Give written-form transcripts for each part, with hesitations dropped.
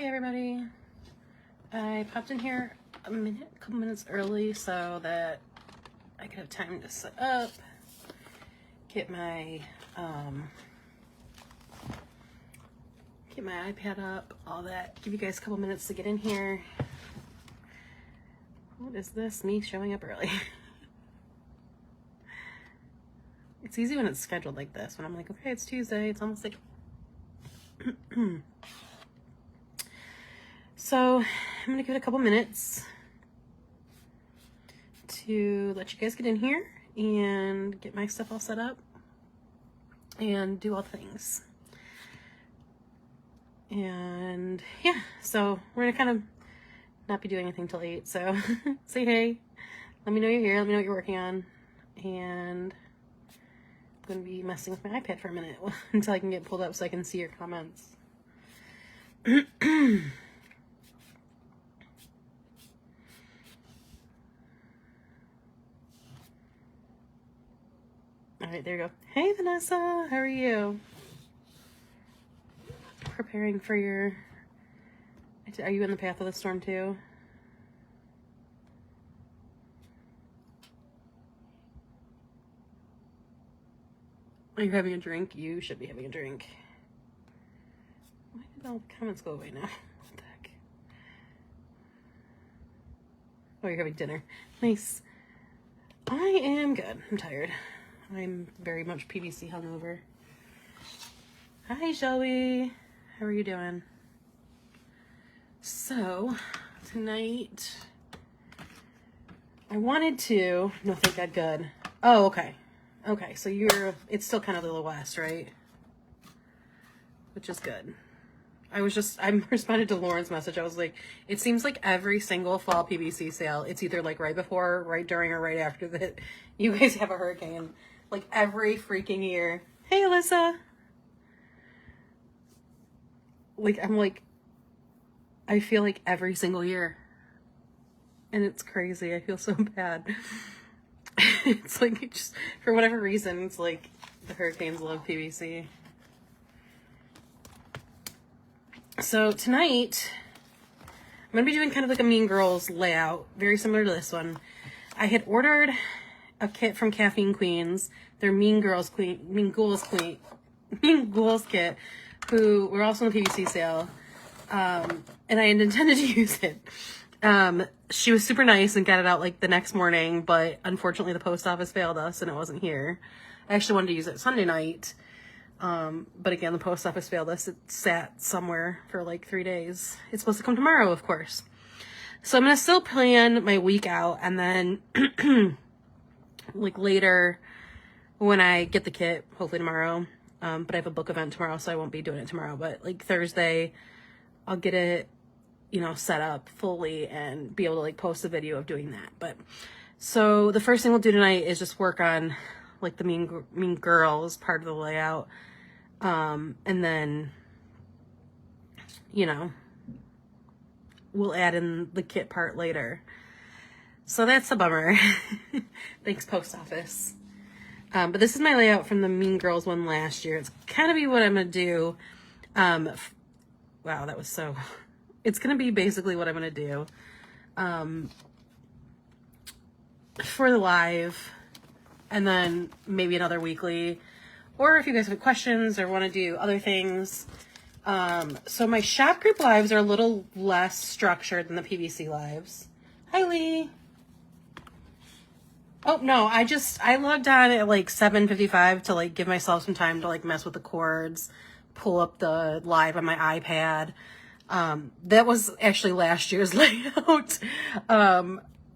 Hey everybody, I popped in here a couple minutes early so that I could have time to set up, get my iPad up, all that. Give you guys a couple minutes to get in here. What is this? Me showing up early. It's easy when it's scheduled like this, when I'm like, okay, it's Tuesday, it's almost like so I'm gonna give it a couple minutes to let you guys get in here and get my stuff all set up and do all things. And yeah, so we're gonna kind of not be doing anything till 8, so say hey, let me know you're here, let me know what you're working on, and I'm gonna be messing with my iPad for a minute until I can get pulled up so I can see your comments. All right, there you go. Hey, Vanessa, how are you? Preparing for your... Are you in the path of the storm too? Are you having a drink? You should be having a drink. Why did all the comments go away now? What the heck? Oh, you're having dinner. Nice. I am good. I'm tired. I'm very much PVC hungover. Hi, Shelby. How are you doing? So, tonight, I wanted to... No, thank God, good. Oh, okay. Okay, so it's still kind of the West, right? Which is good. I responded to Lauren's message. I was like, it seems like every single fall PVC sale, it's either like right before, right during, or right after that you guys have a hurricane. Like every freaking year. Hey, Alyssa. Like, I'm like, I feel like every single year. And it's crazy. I feel so bad. It's like, it just, for whatever reason, it's like the hurricanes love PVC. So tonight, I'm going to be doing kind of like a Mean Ghouls layout, very similar to this one. I had ordered a kit from Caffeine Queens, their Mean Ghouls kit, who were also in the PVC sale, and I had intended to use it. She was super nice and got it out like the next morning, but unfortunately the post office failed us and it wasn't here. I actually wanted to use it Sunday night, but again, the post office failed us. It sat somewhere for like 3 days. It's supposed to come tomorrow, of course. So I'm going to still plan my week out, and then like later when I get the kit, hopefully tomorrow, but I have a book event tomorrow, so I won't be doing it tomorrow, but like Thursday, I'll get it, set up fully and be able to like post a video of doing that. But so the first thing we'll do tonight is just work on like the Mean Girls part of the layout. And then, we'll add in the kit part later. So that's a bummer. Thanks, post office. But this is my layout from the Mean Girls one last year. It's kind of be what I'm going to do. Wow, that was so... It's going to be basically what I'm going to do for the live, and then maybe another weekly, or if you guys have questions or want to do other things. So my shop group lives are a little less structured than the PVC lives. Hi, Lee. Oh, no, I logged on at like 7:55 to like give myself some time to like mess with the cords, pull up the live on my iPad. That was actually last year's layout,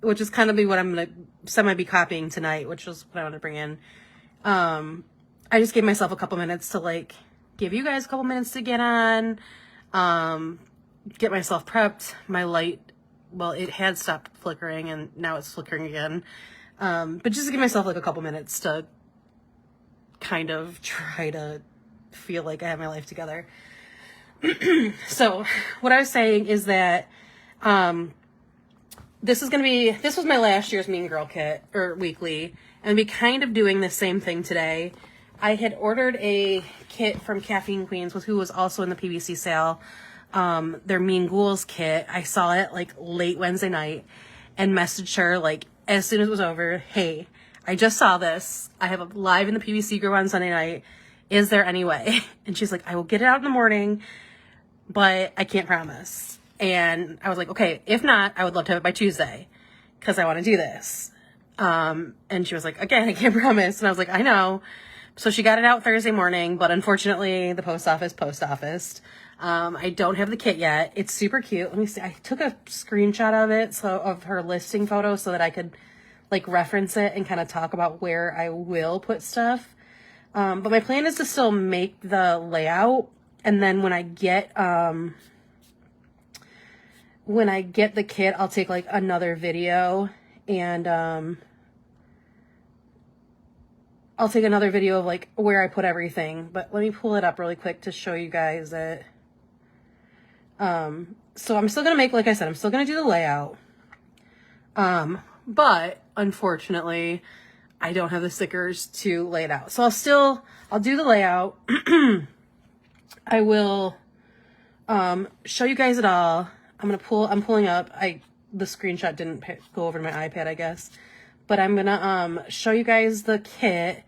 which is kind of what I'm going to be copying tonight, which is what I want to bring in. I just gave myself a couple minutes to like give you guys a couple minutes to get on, get myself prepped. My light, well, it had stopped flickering and now it's flickering again. But just to give myself like a couple minutes to kind of try to feel like I have my life together. So what I was saying is that this was my last year's Mean Girl kit, or weekly, and I'll be kind of doing the same thing today. I had ordered a kit from Caffeine Queens, who was also in the PVC sale, their Mean Ghouls kit. I saw it like late Wednesday night and messaged her like as soon as it was over. Hey, I just saw this. I have a live in the PVC group on Sunday night. Is there any way? And she's like, I will get it out in the morning, but I can't promise. And I was like, okay, if not, I would love to have it by Tuesday because I want to do this. And she was like, again, I can't promise. And I was like, I know. So she got it out Thursday morning, but unfortunately the post office. I don't have the kit yet. It's super cute. Let me see. I took a screenshot of it, so of her listing photo, so that I could like reference it and kind of talk about where I will put stuff. But my plan is to still make the layout, and then when I get the kit, I'll take like another video, and I'll take another video of like where I put everything. But let me pull it up really quick to show you guys it. So I'm still gonna make, like I said, I'm still gonna do the layout. But unfortunately, I don't have the stickers to lay it out. So I'll do the layout. I will show you guys it all. I'm pulling up. The screenshot didn't go over to my iPad, I guess. But I'm gonna show you guys the kit.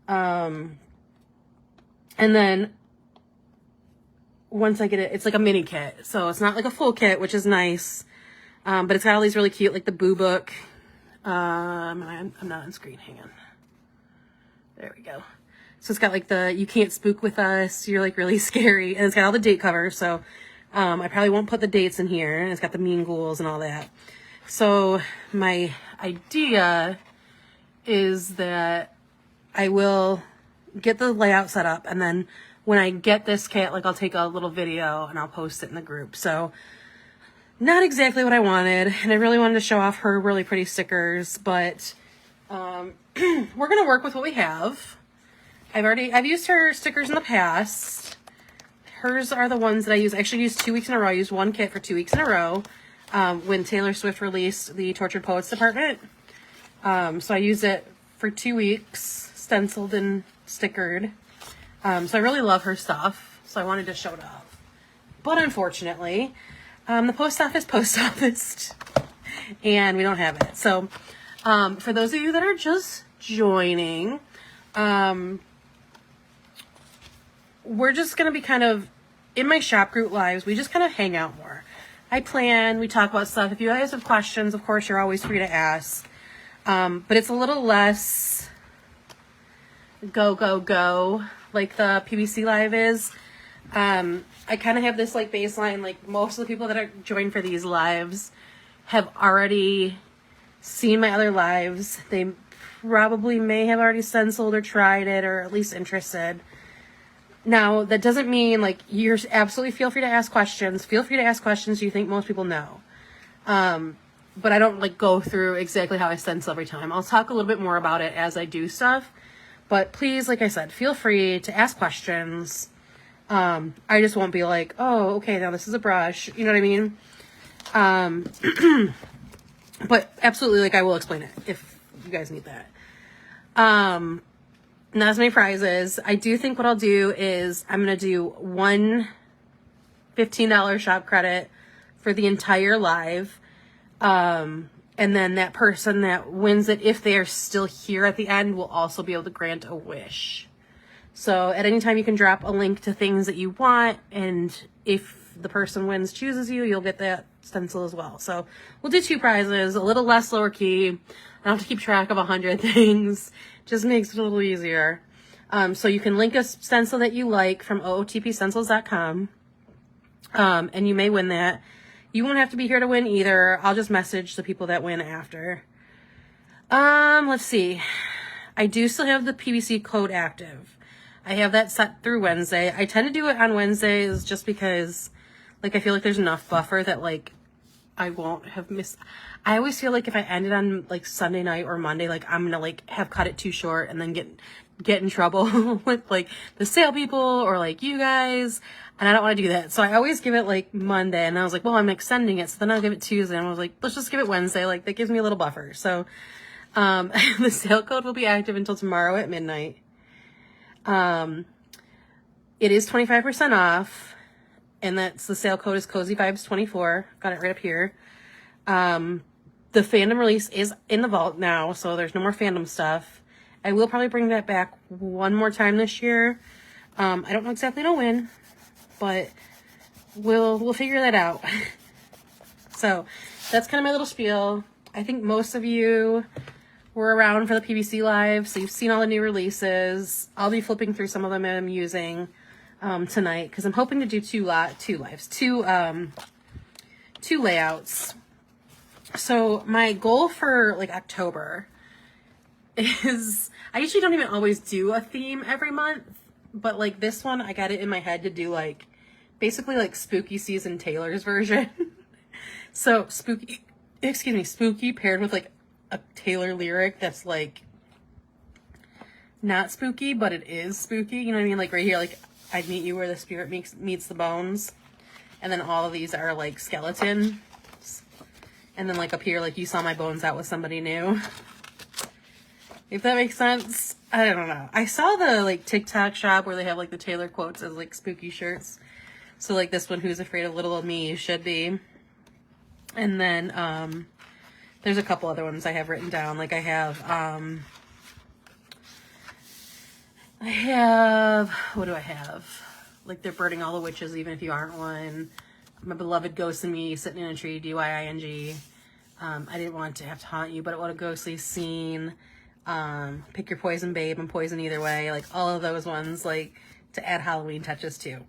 And then once I get it, it's like a mini kit. So it's not like a full kit, which is nice. But it's got all these really cute, like the Boo Book. I'm not on screen, hang on. There we go. So it's got like the, you can't spook with us, you're like really scary. And it's got all the date covers, so I probably won't put the dates in here. And it's got the Mean Ghouls and all that. So my idea is that I will get the layout set up, and then when I get this kit, like I'll take a little video and I'll post it in the group. So not exactly what I wanted, and I really wanted to show off her really pretty stickers, but we're gonna work with what we have. I've used her stickers in the past. Hers are the ones that I use. I actually used 2 weeks in a row. I used one kit for 2 weeks in a row when Taylor Swift released the Tortured Poets Department. So I used it for 2 weeks, stenciled and stickered. So I really love her stuff, so I wanted to show it off. But unfortunately, the post office, and we don't have it. So for those of you that are just joining, we're just going to be kind of, in my shop group lives, we just kind of hang out more. I plan, we talk about stuff. If you guys have questions, of course, you're always free to ask. But it's a little less go, like the PBC live is. I kind of have this like baseline, like most of the people that are joined for these lives have already seen my other lives. They probably may have already stenciled or tried it, or at least interested. Now, that doesn't mean, like, you're absolutely feel free to ask questions. Feel free to ask questions you think most people know. But I don't, like, go through exactly how I stencil every time. I'll talk a little bit more about it as I do stuff. But please, like I said, feel free to ask questions. I just won't be like, oh, okay, now this is a brush. You know what I mean? But absolutely, like, I will explain it if you guys need that. Not as many prizes. I do think what I'll do is I'm going to do one $15 shop credit for the entire live. And then that person that wins it, if they are still here at the end, will also be able to grant a wish. So at any time you can drop a link to things that you want, and if the person wins chooses you, you'll get that stencil as well. So we'll do 2 prizes, a little less lower key. I don't have to keep track of 100 things. Just makes it a little easier. So you can link a stencil that you like from ootpstencils.com. And you may win that. You won't have to be here to win either. I'll just message the people that win after. Let's see. I do still have the PVC code active. I have that set through Wednesday. I tend to do it on Wednesdays just because, like, I feel like there's enough buffer that, like, I won't have missed. I always feel like if I ended on, like, Sunday night or Monday, like, I'm gonna, like, have cut it too short and then get in trouble with, like, the sale people or, like, you guys. And I don't want to do that. So I always give it, like, Monday. And I was like, well, I'm extending it. So then I'll give it Tuesday. And I was like, let's just give it Wednesday. Like, that gives me a little buffer. So the sale code will be active until tomorrow at midnight. It is 25% off. and that's the sale code is Cozy Vibes 24. Got it right up here. The fandom release is in the vault now, so there's no more fandom stuff. I will probably bring that back one more time this year. I don't know exactly when, but we'll figure that out. So that's kind of my little spiel. I think most of you were around for the PVC Live, so you've seen all the new releases. I'll be flipping through some of them I'm using tonight, because I'm hoping to do two layouts. So my goal for like October is, I usually don't even always do a theme every month, but like this one, I got it in my head to do like, basically like spooky season Taylor's version. So spooky paired with like a Taylor lyric that's like not spooky, but it is spooky. You know what I mean? Like right here, like I'd meet you where the spirit meets the bones. And then all of these are like skeleton. And then like up here, like you saw my bones out with somebody new. If that makes sense. I don't know. I saw the like TikTok shop where they have like the Taylor quotes as like spooky shirts. So like this one, who's afraid of little old me, you should be. And then there's a couple other ones I have written down. Like I have, what do I have? Like they're burning all the witches, even if you aren't one. My beloved ghost in me sitting in a tree, DYING. I didn't want to have to haunt you, but what a ghostly scene. Pick your poison, babe. I'm poison either way. Like all of those ones, like to add Halloween touches to.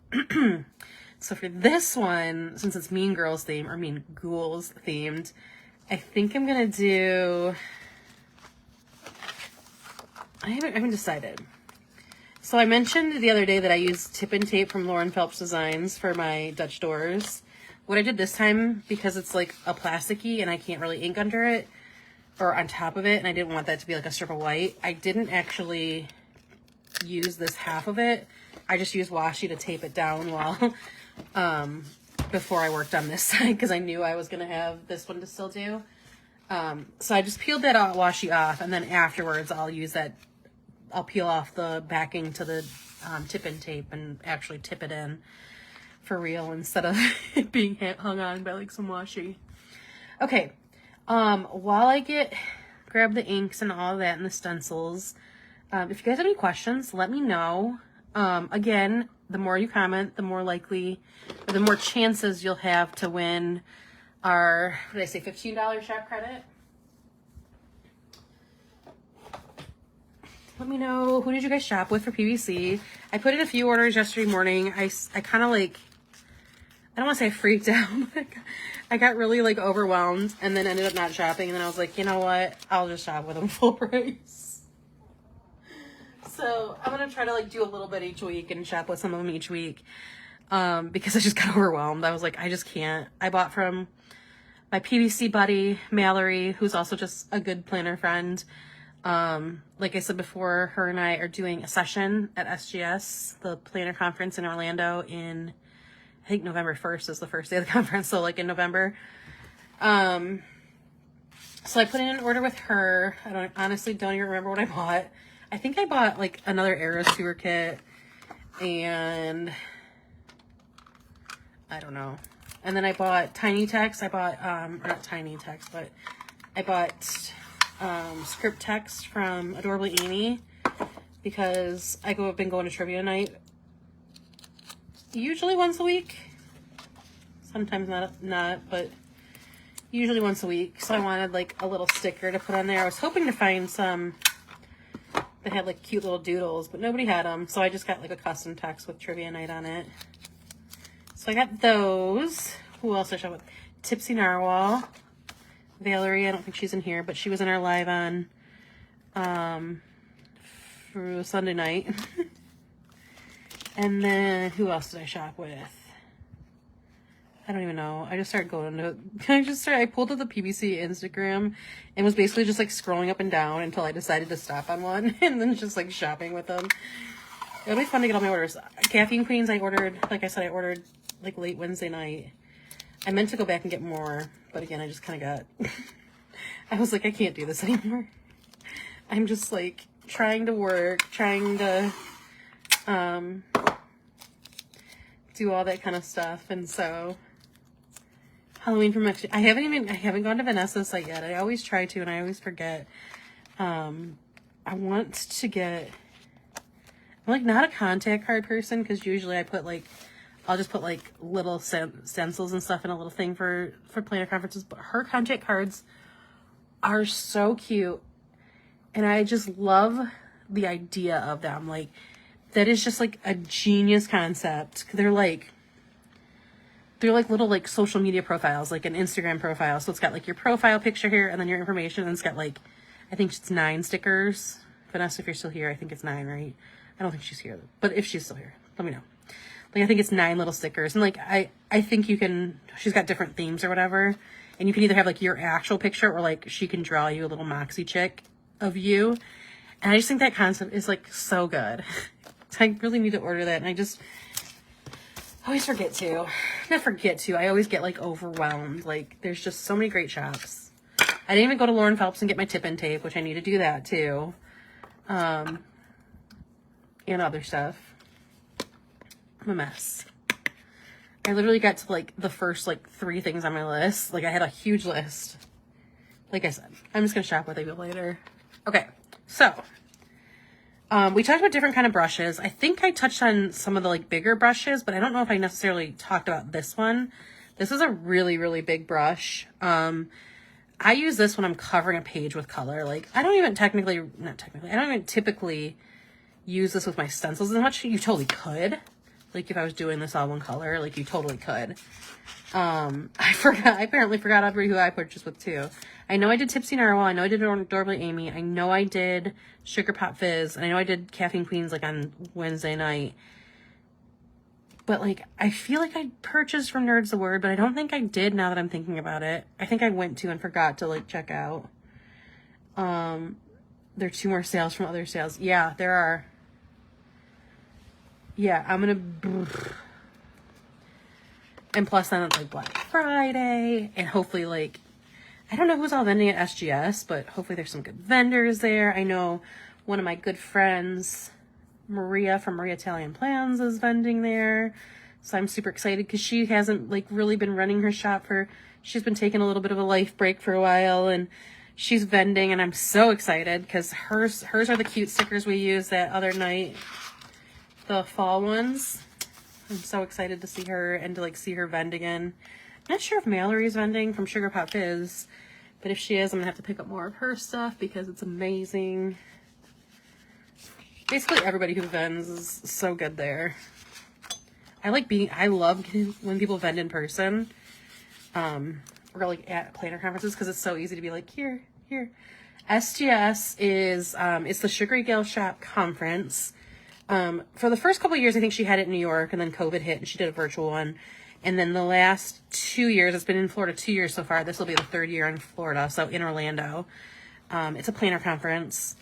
So for this one, since it's Mean Girls theme, or Mean Ghouls themed, I think I'm gonna do, I haven't decided. So I mentioned the other day that I used tip and tape from Lauren Phelps Designs for my Dutch doors. What I did this time, because it's like a plasticky and I can't really ink under it or on top of it, and I didn't want that to be like a strip of white, I didn't actually use this half of it. I just used washi to tape it down while before I worked on this side, because I knew I was gonna have this one to still do. So I just peeled that washi off, and then afterwards I'll use that. I'll peel off the backing to the tip and tape and actually tip it in for real instead of it being hung on by like some washi. Okay, while I grab the inks and all of that and the stencils, if you guys have any questions, let me know. Again, the more you comment, the more likely, or the more chances you'll have to win our, what did I say, $15 shop credit. Let me know, who did you guys shop with for PVC? I put in a few orders yesterday morning. I kind of like, I don't want to say I freaked out, but I got really like overwhelmed and then ended up not shopping. And then I was like, you know what? I'll just shop with them full price. So I'm going to try to like do a little bit each week and shop with some of them each week. Because I just got overwhelmed. I was like, I just can't. I bought from my PVC buddy, Mallory, who's also just a good planner friend. Like I said before, her and I are doing a session at SGS, the planner conference in Orlando in, I think November 1st is the first day of the conference. So like in November. So I put in an order with her. I honestly don't even remember what I bought. I think I bought like another Arrow Sewer kit and I don't know. And then I bought Tiny Text. I bought, or not Tiny Text, but I bought script text from Adorably Amy because I've been going to trivia night usually once a week, sometimes not, but usually once a week. So I wanted like a little sticker to put on there. I was hoping to find some that had like cute little doodles, but nobody had them, so I just got like a custom text with trivia night on it. So I got those. Who else I shot with? Tipsy Narwhal. Valerie, I don't think she's in here, but she was in our live on for Sunday night. And then who else did I shop with? I don't even know. I just started going to I pulled up the PBC Instagram and was basically just like scrolling up and down until I decided to stop on one and then just like shopping with them. It'll be fun to get all my orders. Caffeine Queens I ordered, like I said, I ordered like late Wednesday night. I meant to go back and get more, but again, I just kind of got, I was like, I can't do this anymore. I'm just like trying to work, trying to do all that kind of stuff. And so Halloween for next year. I haven't gone to Vanessa's site yet. I always try to, and I always forget. I want to get, I'm like not a contact card person, because usually I'll just put like little stencils and stuff in a little thing for planner conferences. But her contact cards are so cute, and I just love the idea of them. Like, that is just like a genius concept. They're like little like social media profiles, like an Instagram profile. So it's got like your profile picture here and then your information, and it's got like, I think it's 9 stickers. Vanessa, if you're still here, I think it's 9, right? I don't think she's here, but if she's still here, let me know. Like, I think it's 9 little stickers. And like, I think she's got different themes or whatever. And you can either have like your actual picture, or like she can draw you a little Moxie chick of you. And I just think that concept is like so good. So I really need to order that. And I just always forget to. Not forget to. I always get like overwhelmed. Like, there's just so many great shops. I didn't even go to Lauren Phelps and get my tip-in tape, which I need to do that too. And other stuff. I'm a mess. I literally got to like the first like 3 things on my list. Like, I had a huge list. Like I said, I'm just gonna shop with you later. Okay, so we talked about different kind of brushes. I think I touched on some of the like bigger brushes, but I don't know if I necessarily talked about this one. This is a really, really big brush. I use this when I'm covering a page with color. Like, I don't even typically use this with my stencils as much. You totally could. Like, if I was doing this all one color, like, you totally could. I apparently forgot who I purchased with too. I know I did Tipsy Narwhal. I know I did Adorably Amy. I know I did Sugar Pop Fizz. And I know I did Caffeine Queens, like, on Wednesday night. But, like, I feel like I purchased from Nerds the Word, but I don't think I did now that I'm thinking about it. I think I went to and forgot to, like, check out. There are 2 more sales from other sales. Yeah, there are. Yeah, I'm gonna... And plus then it's, like, Black Friday. And hopefully, like... I don't know who's all vending at SGS, but hopefully there's some good vendors there. I know one of my good friends... Maria from Maria Italian Plans is vending there. So I'm super excited because she hasn't like really been running her shop she's been taking a little bit of a life break for a while, and she's vending, and I'm so excited because hers are the cute stickers we used that other night, the fall ones. I'm so excited to see her and to like see her vend again. I'm not sure if Mallory's vending from Sugar Pop Fizz, but if she is, I'm gonna have to pick up more of her stuff because it's amazing. Basically, everybody who vends is so good there. I love when people vend in person, or like at planner conferences, because it's so easy to be like, here. SGS is, it's the Sugary Gal Shop Conference. For the first couple of years, I think she had it in New York, and then COVID hit, and she did a virtual one. And then the last 2 years, it's been in Florida 2 years so far. This will be the 3rd year in Florida, so in Orlando. It's a planner conference.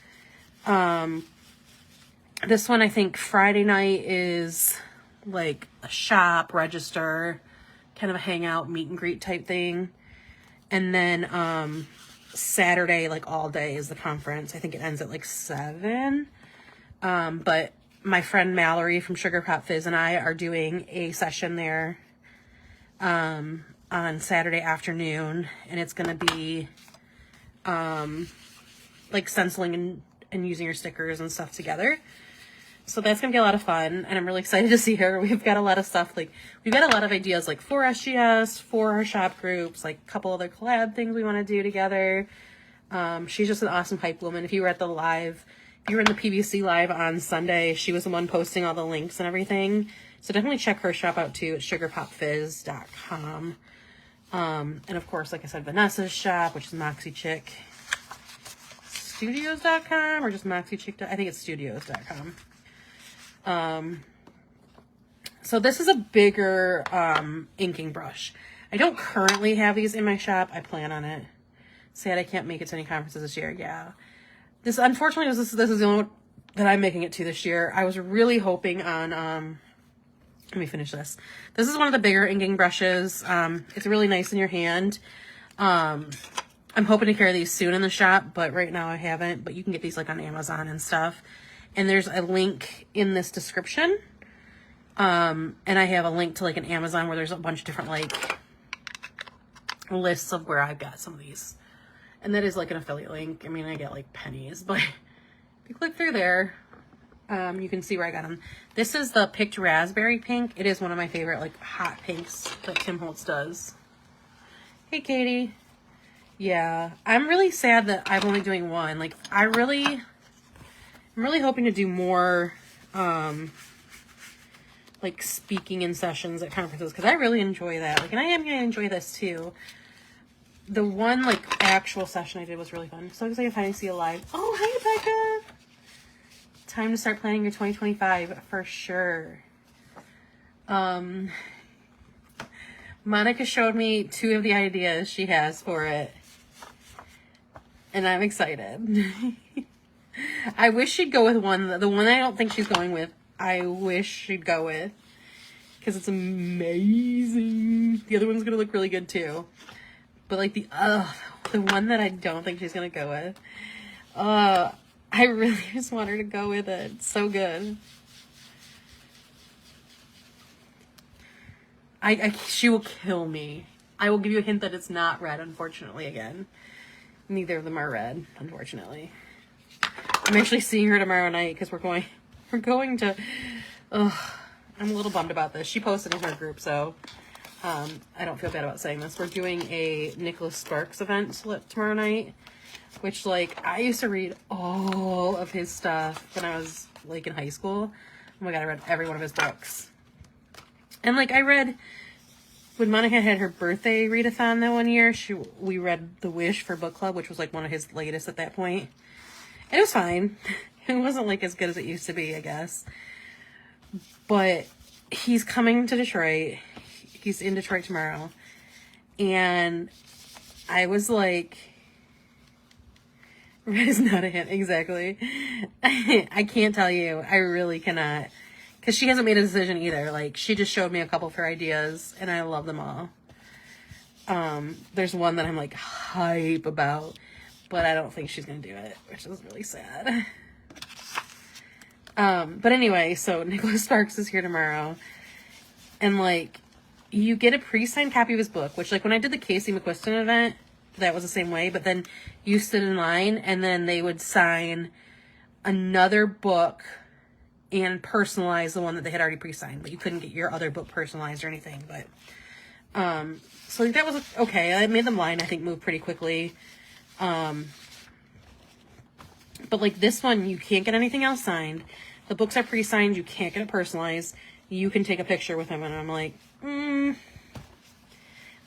This one, I think Friday night is like a shop, register, kind of a hangout, meet and greet type thing. And then Saturday, like all day, is the conference. I think it ends at like 7. But my friend Mallory from Sugar Pop Fizz and I are doing a session there on Saturday afternoon. And it's going to be like stenciling and using your stickers and stuff together. So that's going to be a lot of fun, and I'm really excited to see her. We've got a lot of stuff, like, we've got a lot of ideas, like, for SGS, for our shop groups, like, a couple other collab things we want to do together. She's just an awesome hype woman. If you were in the PVC live on Sunday, she was the one posting all the links and everything. So definitely check her shop out, too, at sugarpopfizz.com. And, of course, like I said, Vanessa's shop, which is Moxie Chick Studios.com, or just Moxie Chick, I think it's studios.com. So this is a bigger, inking brush. I don't currently have these in my shop. I plan on it. Sad I can't make it to any conferences this year. Yeah. Unfortunately, this is the only one that I'm making it to this year. I was really hoping on, let me finish this. This is one of the bigger inking brushes. It's really nice in your hand. I'm hoping to carry these soon in the shop, but right now I haven't, but you can get these like on Amazon and stuff. And there's a link in this description And I have a link to like an Amazon where there's a bunch of different like lists of where I've got some of these. And that is like an affiliate link. I mean, I get like pennies, but if you click through there, you can see where I got them. This is the Picked Raspberry Pink. It is one of my favorite like hot pinks that Tim Holtz does. Hey, Katie. Yeah, I'm really sad that I'm only doing one. Like, I'm really hoping to do more, like speaking in sessions at conferences, because I really enjoy that. Like, and I am going to enjoy this too. The one like actual session I did was really fun. So excited to finally see you live. Oh, hi, Becca. Time to start planning your 2025 for sure. Monica showed me 2 of the ideas she has for it, and I'm excited. I wish she'd go with one. The one I don't think she's going with, I wish she'd go with, because it's amazing. The other one's gonna look really good too. But like the one that I don't think she's gonna go with, I really just want her to go with it. It's so good. She will kill me. I will give you a hint that it's not red, unfortunately, again. Neither of them are red, unfortunately. I'm actually seeing her tomorrow night because we're going to, I'm a little bummed about this. She posted in her group, so I don't feel bad about saying this. We're doing a Nicholas Sparks event tomorrow night, which, like, I used to read all of his stuff when I was, like, in high school. Oh my God, I read every one of his books. And, like, I read, when Monica had her birthday readathon that one year, we read The Wish for book club, which was, like, one of his latest at that point. And it was fine. It wasn't, like, as good as it used to be, I guess. But he's coming to Detroit. He's in Detroit tomorrow. And I was like, red is not a hint, exactly. I can't tell you. I really cannot. Because she hasn't made a decision either. Like, she just showed me a couple of her ideas, and I love them all. There's one that I'm, like, hype about, but I don't think she's going to do it, which is really sad. But anyway, so Nicholas Sparks is here tomorrow. And, like, you get a pre-signed copy of his book, which, like, when I did the Casey McQuiston event, that was the same way. But then you stood in line, and then they would sign another book and personalize the one that they had already pre-signed. But you couldn't get your other book personalized or anything. But, so like, that was okay. I made them line, I think, move pretty quickly. But, like, this one, you can't get anything else signed. The books are pre-signed. You can't get it personalized. You can take a picture with him. And I'm like, I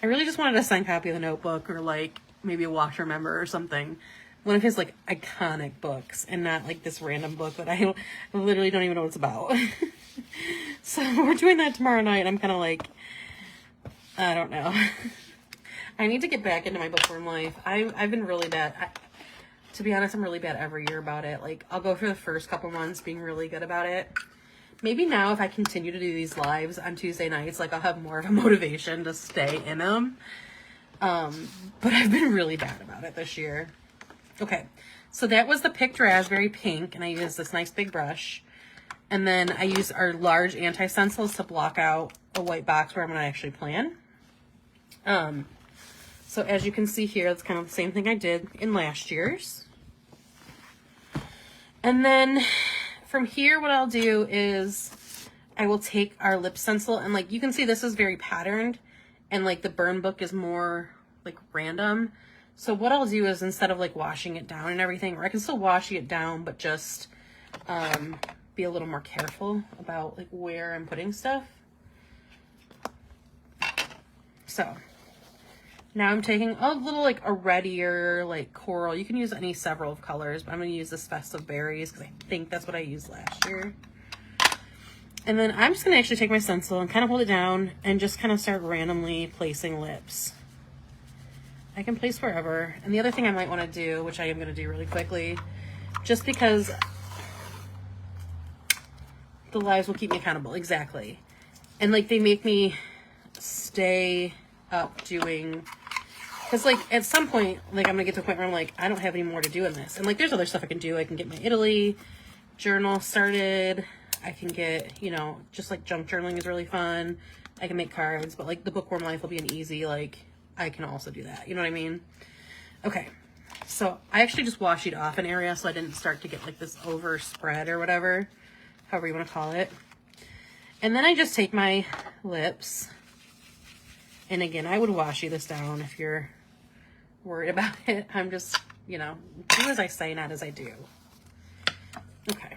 really just wanted a signed copy of the Notebook, or, like, maybe a Watch Remember or something. One of his, like, iconic books, and not, like, this random book that I literally don't even know what it's about. So we're doing that tomorrow night. I'm kind of like, I don't know. I need to get back into my bookworm life. I've been really bad. To be honest, I'm really bad every year about it. Like, I'll go through the first couple months being really good about it. Maybe now, if I continue to do these lives on Tuesday nights, like, I'll have more of a motivation to stay in them. But I've been really bad about it this year. Okay, so that was the Picked Raspberry Pink, and I used this nice big brush. And then I used our large anti-stencils to block out a white box where I'm going to actually plan. So as you can see here, it's kind of the same thing I did in last year's. And then from here, what I'll do is I will take our lip stencil, and, like, you can see this is very patterned, and, like, the burn book is more, like, random. So what I'll do is, instead of, like, washing it down and everything, or I can still wash it down, but just be a little more careful about, like, where I'm putting stuff. So now I'm taking a little, like, a reddier, like, coral. You can use any several colors, but I'm going to use this Festive Berries because I think that's what I used last year. And then I'm just going to actually take my stencil and kind of hold it down and just kind of start randomly placing lips. I can place wherever. And the other thing I might want to do, which I am going to do really quickly, just because the lives will keep me accountable. Exactly. And, like, they make me stay up doing, because, like, at some point, like, I'm going to get to a point where I'm like, I don't have any more to do in this. And, like, there's other stuff I can do. I can get my Italy journal started. I can get, you know, just like junk journaling is really fun. I can make cards, but like the bookworm life will be an easy, like, I can also do that. You know what I mean? Okay. So I actually just washied off an area so I didn't start to get like this overspread or whatever, however you want to call it. And then I just take my lips, and again, I would washi this down if you're worried about it. I'm just, you know, do as I say, not as I do. Okay.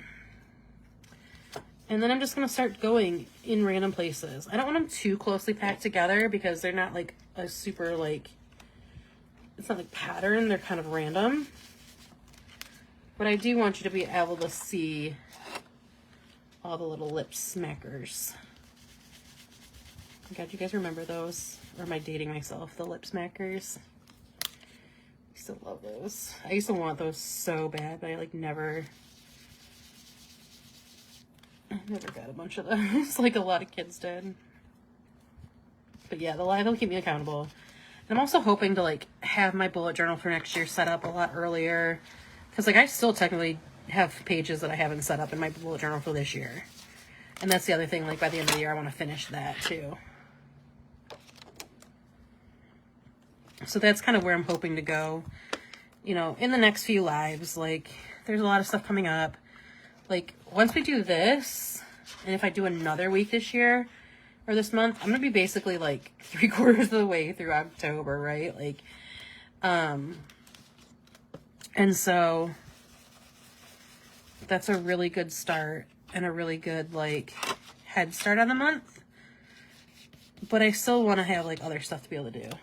And then I'm just going to start going in random places. I don't want them too closely packed together because they're not like a super like, it's not like pattern. They're kind of random. But I do want you to be able to see all the little lip smackers. God, you guys remember those? Or am I dating myself? The lip smackers. I used to love those. I used to want those so bad, but I like never got a bunch of those like a lot of kids did. But yeah, they'll keep me accountable. And I'm also hoping to like have my bullet journal for next year set up a lot earlier. Because like I still technically have pages that I haven't set up in my bullet journal for this year. And that's the other thing, like by the end of the year I want to finish that too. So that's kind of where I'm hoping to go, you know, in the next few lives. Like there's a lot of stuff coming up. Like once we do this, and if I do another week this year or this month, I'm gonna be basically like 3/4 of the way through October, right? Like and so that's a really good start and a really good like head start on the month. But I still want to have like other stuff to be able to do.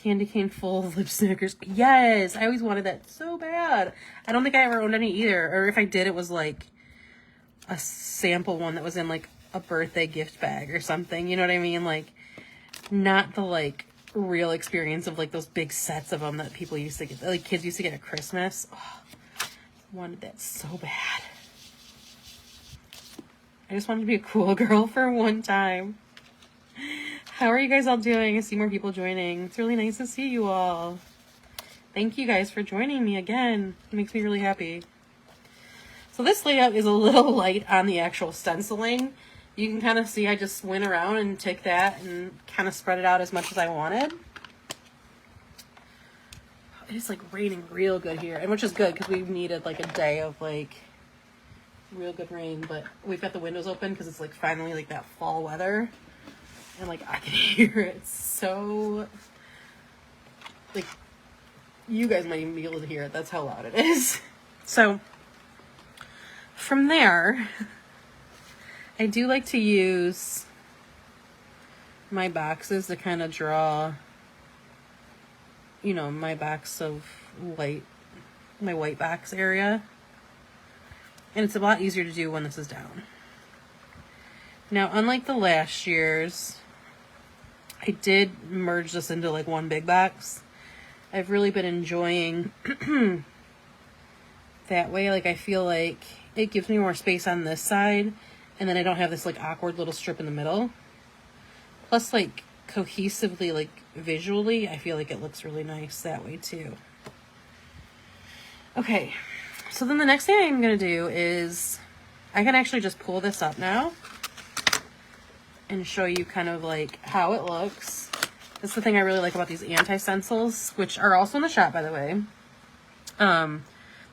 Candy cane full of lip smackers. Yes, I always wanted that so bad. I don't think I ever owned any either. Or if I did, it was like a sample one that was in like a birthday gift bag or something. You know what I mean? Like not the like real experience of like those big sets of them that people used to get, like kids used to get at Christmas. Oh, I wanted that so bad. I just wanted to be a cool girl for one time. How are you guys all doing? I see more people joining. It's really nice to see you all. Thank you guys for joining me again. It makes me really happy. So this layout is a little light on the actual stenciling. You can kind of see I just went around and took that and kind of spread it out as much as I wanted. It's like raining real good here, and which is good because we needed like a day of like real good rain, but we've got the windows open because it's like finally like that fall weather. And like I can hear it so, like, you guys might even be able to hear it. That's how loud it is. So from there, I do like to use my boxes to kind of draw, you know, my box of white, my white box area. And it's a lot easier to do when this is down. Now, unlike the last year's, I did merge this into like one big box. I've really been enjoying that way. Like I feel like it gives me more space on this side, and then I don't have this like awkward little strip in the middle. Plus like cohesively, like visually, I feel like it looks really nice that way too. Okay, so then the next thing I'm gonna do is I can actually just pull this up now and show you kind of like how it looks. That's the thing I really like about these anti-stencils, which are also in the shop, by the way.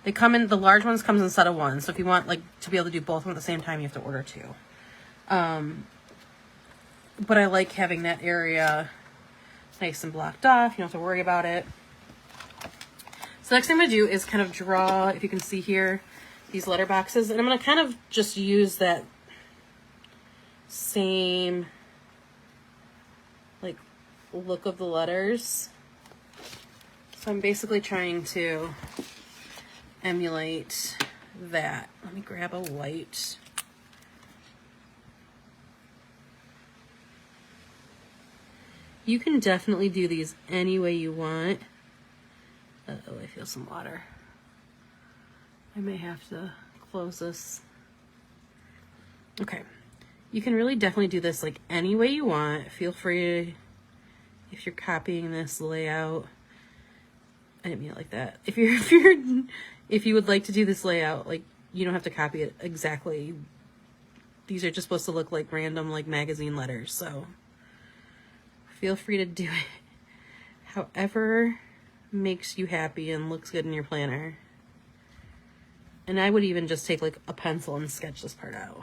They come in, the large ones comes in a set of one. So if you want like to be able to do both of them at the same time, you have to order two. But I like having that area nice and blocked off. You don't have to worry about it. So next thing I'm gonna do is kind of draw, if you can see here, these letter boxes. And I'm gonna kind of just use that same like look of the letters. So I'm basically trying to emulate that. Let me grab a white. You can definitely do these any way you want. Uh-oh, I feel some water. I may have to close this. Okay. You can really definitely do this like any way you want. Feel free to, if you're copying this layout, I didn't mean it like that. If you would like to do this layout, like you don't have to copy it exactly. These are just supposed to look like random like magazine letters, so feel free to do it however makes you happy and looks good in your planner. And I would even just take like a pencil and sketch this part out.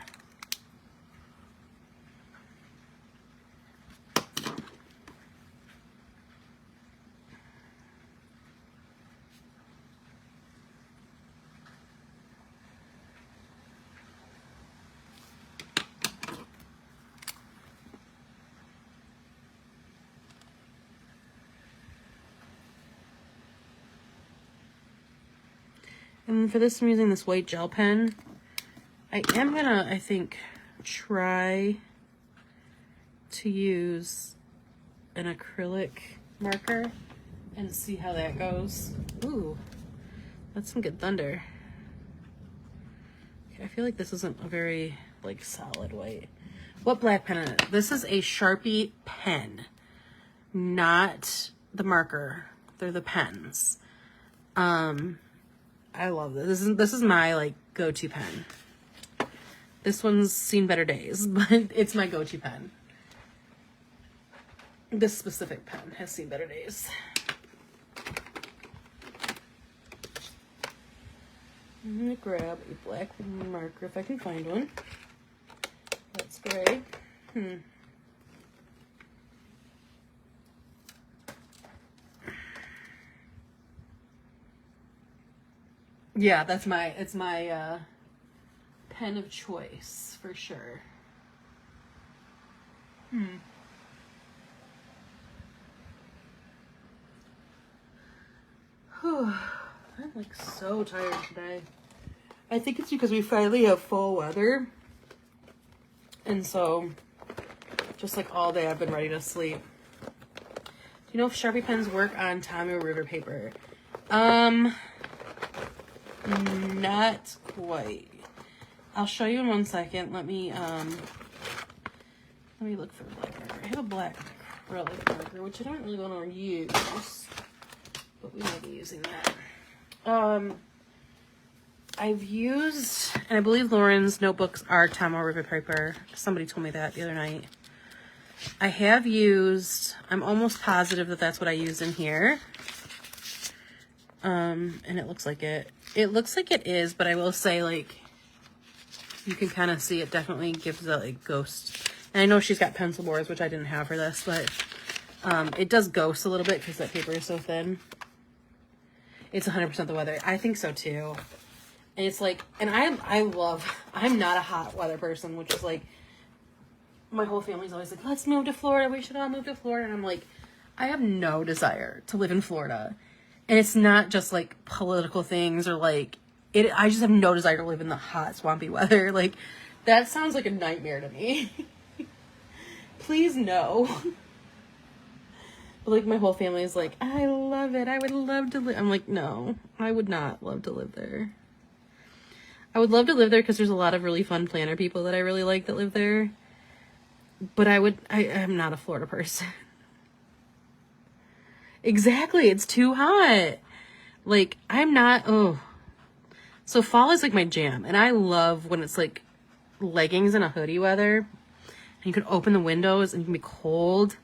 And for this, I'm using this white gel pen. I am gonna, I think, try to use an acrylic marker and see how that goes. Ooh, that's some good thunder. Okay, I feel like this isn't a very, like, solid white. What black pen is it? This is a Sharpie pen, not the marker. They're the pens. I love this. This is my like go-to pen. This one's seen better days, but it's my go-to pen. This specific pen has seen better days. I'm gonna grab a black marker if I can find one. That's great. Yeah, it's my pen of choice for sure. I'm like so tired today. I think it's because we finally have fall weather. And so just like all day I've been ready to sleep. Do you know if Sharpie pens work on Tommy River paper? Not quite. I'll show you in 1 second. Let me look for a black marker. I have a black acrylic marker, which I don't really want to use, but we might be using that. I've used, and I believe Lauren's notebooks are Tomo River paper. Somebody told me that the other night. I have used, I'm almost positive that that's what I used in here. And it looks like it. It looks like it is, but I will say, like, you can kind of see it definitely gives the, like, ghost. And I know she's got pencil boards, which I didn't have for this, but it does ghost a little bit because that paper is so thin. It's 100% the weather. I think so, too. And it's like, and I'm not a hot weather person, which is like, my whole family's always like, let's move to Florida. We should all move to Florida. And I'm like, I have no desire to live in Florida. And it's not just like political things or like it. I just have no desire to live in the hot, swampy weather. Like that sounds like a nightmare to me. Please no. But like my whole family is like, I love it. I would love to live. I'm like, no, I would not love to live there. I would love to live there because there's a lot of really fun planner people that I really like that live there. But I'm not a Florida person. Exactly. It's too hot. Like, I'm not, So fall is like my jam. And I love when it's like leggings and a hoodie weather. And you can open the windows and you can be cold.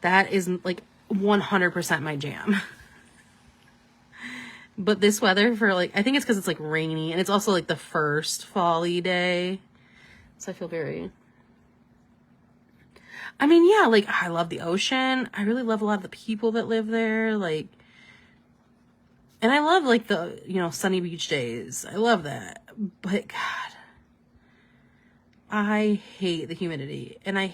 That is like 100% my jam. But this weather for like, I think it's because it's like rainy. And it's also like the first fall-y day. So I feel very... I mean, yeah, like, I love the ocean. I really love a lot of the people that live there. Like, and I love, like, the, sunny beach days. I love that. But, God, I hate the humidity. And I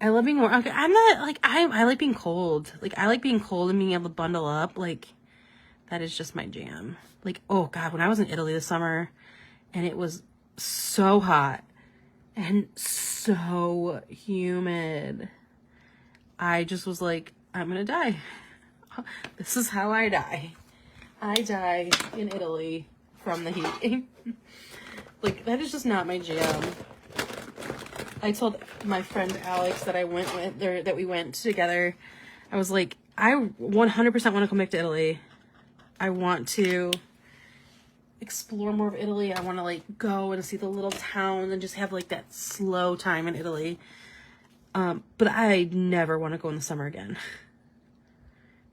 love being warm. Okay, I'm not, like, I like being cold. Like, I like being cold and being able to bundle up. Like, that is just my jam. Like, oh, God, when I was in Italy this summer and it was so hot and so humid, I just was like, I'm gonna die. This is how I die. I die in Italy from the heat. Like, that is just not my jam. I told my friend Alex that we went together. I was like, I 100% want to come back to Italy. I want to explore more of Italy. I want to like go and see the little towns and just have like that slow time in Italy. But I never want to go in the summer again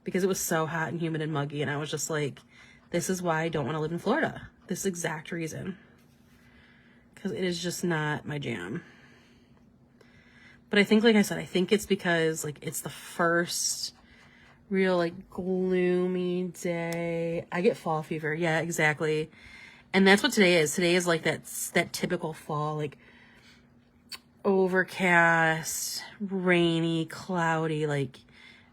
because it was so hot and humid and muggy. And I was just like, this is why I don't want to live in Florida. This exact reason. Because it is just not my jam. But I think, like I said, I think it's because like it's the first real like gloomy day. I get fall fever. Yeah, exactly. And that's what today is. Today is like that typical fall, like overcast, rainy, cloudy, like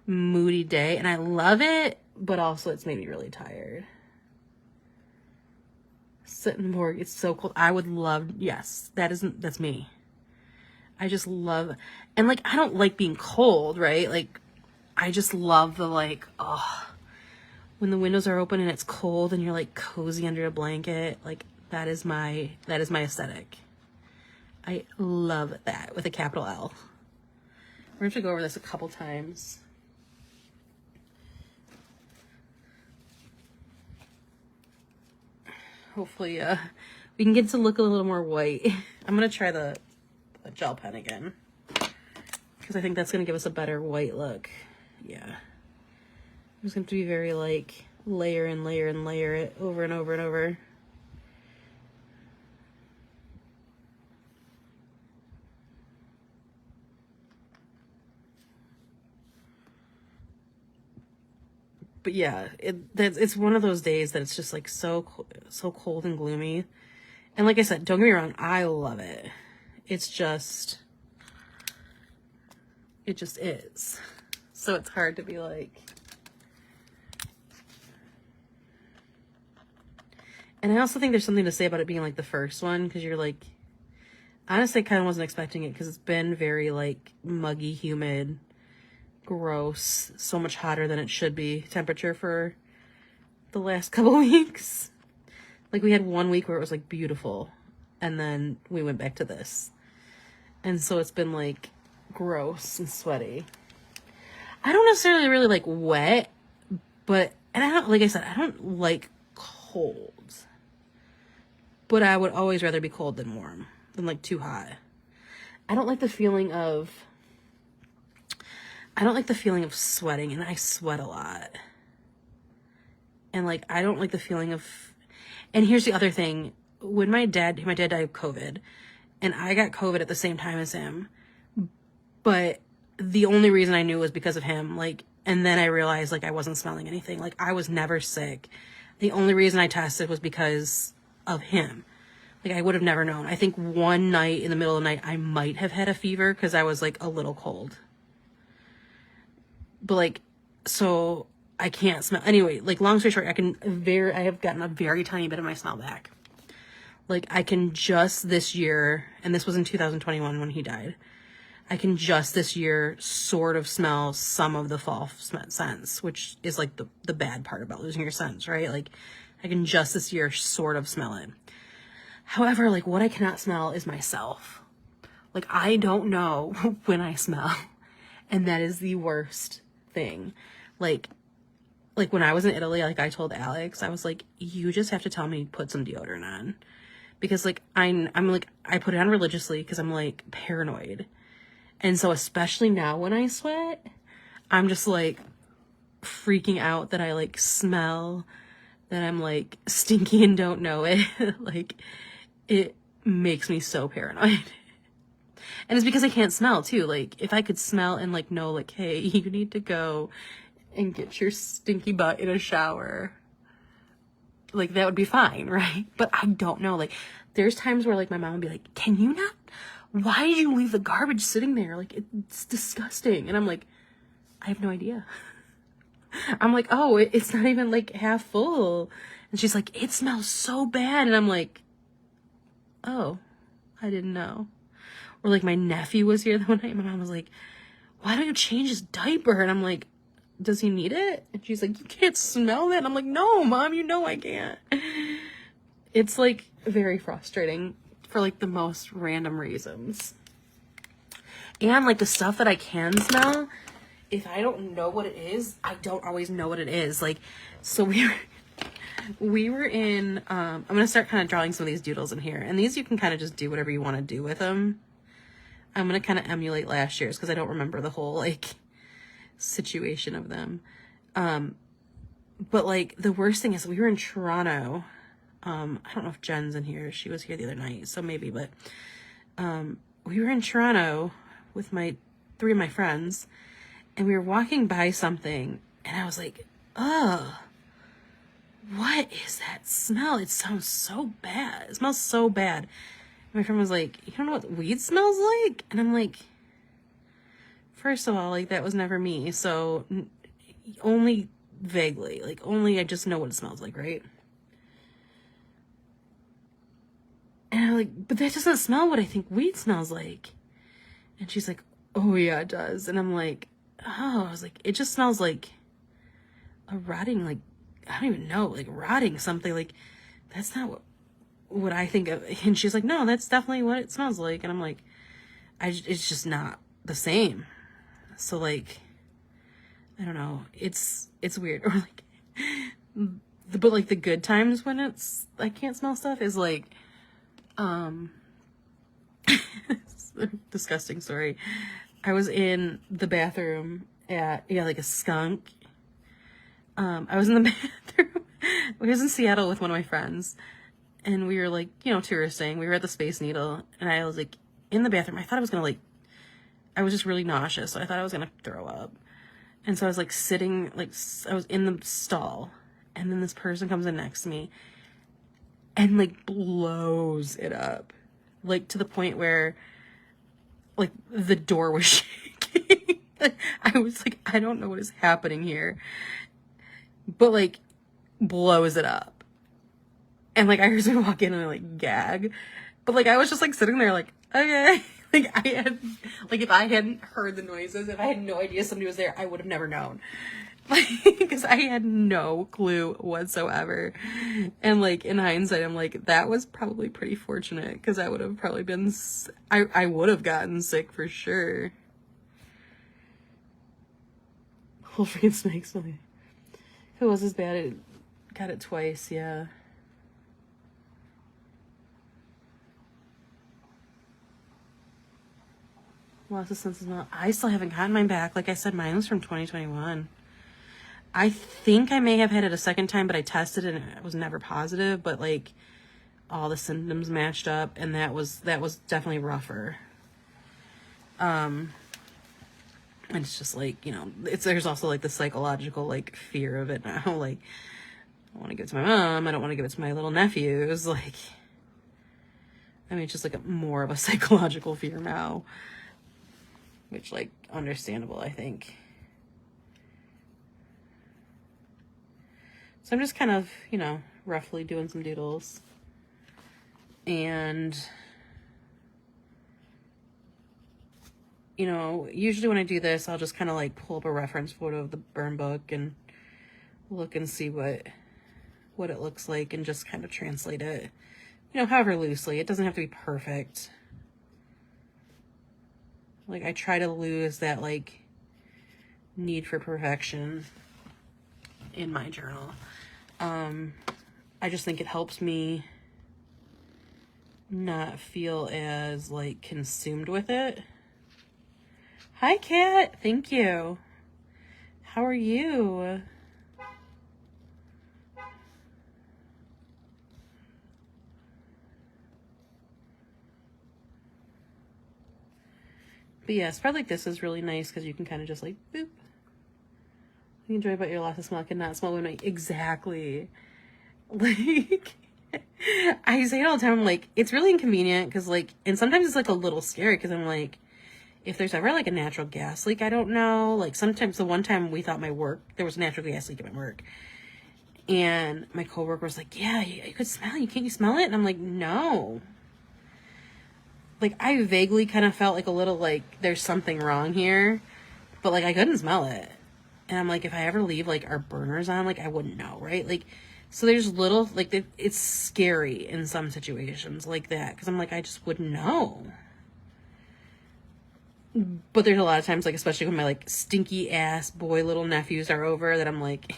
moody day. And I love it, but also it's made me really tired. Sitting more, it's so cold. I would love, yes, that's me. I just love, and like I don't like being cold, right? Like I just love the like, oh, when the windows are open and it's cold and you're like cozy under a blanket. Like that is my aesthetic. I love that with a capital L. We're going to go over this a couple times. Hopefully we can get to look a little more white. I'm going to try the gel pen again because I think that's going to give us a better white look. Yeah. I'm just going to be very like layer and layer and layer it over and over and over. But yeah, it's one of those days that it's just like so cold and gloomy. And like I said, don't get me wrong, I love it. It just is. So it's hard to be like. And I also think there's something to say about it being like the first one, because you're like, honestly, I kind of wasn't expecting it because it's been very like muggy, humid, gross, so much hotter than it should be temperature for the last couple weeks. Like we had 1 week where it was like beautiful and then we went back to this, and so it's been like gross and sweaty. I don't necessarily really like wet, but, and I don't, like I said, I don't like cold, but I would always rather be cold than warm, than like too hot. I don't like the feeling of sweating, and I sweat a lot. And like, I don't like the feeling of, and here's the other thing. When my dad died of COVID, and I got COVID at the same time as him, but the only reason I knew was because of him. Like, and then I realized like I wasn't smelling anything. Like I was never sick. The only reason I tested was because of him. Like I would have never known. I think one night in the middle of the night, I might have had a fever because I was like a little cold. But like, so I can't smell. Anyway, like long story short, I have gotten a very tiny bit of my smell back. Like I can just this year, and this was in 2021 when he died, I can just this year sort of smell some of the fall scents, which is like the bad part about losing your sense, right? Like I can just this year sort of smell it. However, like what I cannot smell is myself. Like I don't know when I smell, and that is the worst thing. Like when I was in Italy, like I told Alex, I was like, you just have to tell me to put some deodorant on, because like I'm like, I put it on religiously because I'm like paranoid. And so especially now when I sweat, I'm just like freaking out that I like smell, that I'm like stinky and don't know it. Like it makes me so paranoid. And it's because I can't smell too. Like if I could smell and like know like, hey, you need to go and get your stinky butt in a shower, like that would be fine, right? But I don't know. Like there's times where like my mom would be like, can you not, why did you leave the garbage sitting there? Like it's disgusting. And I'm like, I have no idea. I'm like, oh, it's not even like half full. And she's like, it smells so bad. And I'm like, oh, I didn't know. Or like my nephew was here the one night. My mom was like, why don't you change his diaper? And I'm like, does he need it? And she's like, you can't smell that. And I'm like, no, Mom, you know I can't. It's like very frustrating for like the most random reasons. And like the stuff that I can smell, if I don't know what it is, I don't always know what it is. Like, so We were in, I'm going to start kind of drawing some of these doodles in here. And these you can kind of just do whatever you want to do with them. I'm going to kind of emulate last year's because I don't remember the whole, like, situation of them. But, like, the worst thing is we were in Toronto. I don't know if Jen's in here. She was here the other night, so maybe. But we were in Toronto with three of my friends. And we were walking by something. And I was like, ugh. What is that smell? It sounds so bad. It smells so bad. And my friend was like, you don't know what weed smells like? And I'm like, first of all, like, that was never me. So only vaguely, like, only I just know what it smells like, right? And I'm like, but that doesn't smell what I think weed smells like. And she's like, oh yeah, it does. And I'm like, oh, I was like, it just smells like a rotting, like, I don't even know, like rotting something. Like, that's not what I think of. And she's like, no, that's definitely what it smells like. And I'm like, it's just not the same. So, like, I don't know. It's weird. Or like, but like the good times when I can't smell stuff is like, it's a disgusting story. I was in the bathroom like a skunk. I was in the bathroom. I was in Seattle with one of my friends, and we were like, touristing. We were at the Space Needle, and I was like in the bathroom. I thought I was gonna I was just really nauseous, so I thought I was gonna throw up. And so I was like sitting, like I was in the stall, and then this person comes in next to me, and like blows it up, like to the point where, like, the door was shaking. I was like, I don't know what is happening here. But, like, blows it up. And, like, I heard someone walk in and I, like, gag. But, like, I was just, like, sitting there, like, okay. Like, if I hadn't heard the noises, if I had no idea somebody was there, I would have never known. Like, because I had no clue whatsoever. And, like, in hindsight, I'm like, that was probably pretty fortunate. Because I would have probably been, I would have gotten sick for sure. Whole freaking snakes. If it was as bad, it got it twice, yeah. Lots of sense of smell. I still haven't gotten mine back. Like I said, mine was from 2021. I think I may have had it a second time, but I tested it and it was never positive. But like all the symptoms matched up, and that was definitely rougher. And it's just like, there's also like the psychological like fear of it now. Like, I want to give it to my mom. I don't want to give it to my little nephews. Like, I mean, it's just like more of a psychological fear now, which, like, understandable, I think. So I'm just kind of, roughly doing some doodles. And, usually when I do this, I'll just kind of like pull up a reference photo of the burn book and look and see what it looks like and just kind of translate it, however loosely. It doesn't have to be perfect. Like, I try to lose that, like, need for perfection in my journal. I just think it helps me not feel as, like, consumed with it. Hi, Kat. Thank you. How are you? But yeah, spread like this is really nice because you can kind of just like, boop. You enjoy about your loss of smell cannot smell when exactly. Like, I say it all the time, I'm like, it's really inconvenient because, like, and sometimes it's like a little scary because I'm like, if there's ever like a natural gas leak, I don't know. Like, sometimes the one time we thought there was a natural gas leak at my work. And my coworker was like, yeah, you could smell it. Can't you smell it? And I'm like, no. Like, I vaguely kind of felt like a little like there's something wrong here. But, like, I couldn't smell it. And I'm like, if I ever leave, like, our burners on, like, I wouldn't know, right? Like, so there's little, like, it's scary in some situations like that. Because I'm like, I just wouldn't know. But there's a lot of times, like, especially when my, like, stinky ass boy little nephews are over, that I'm like,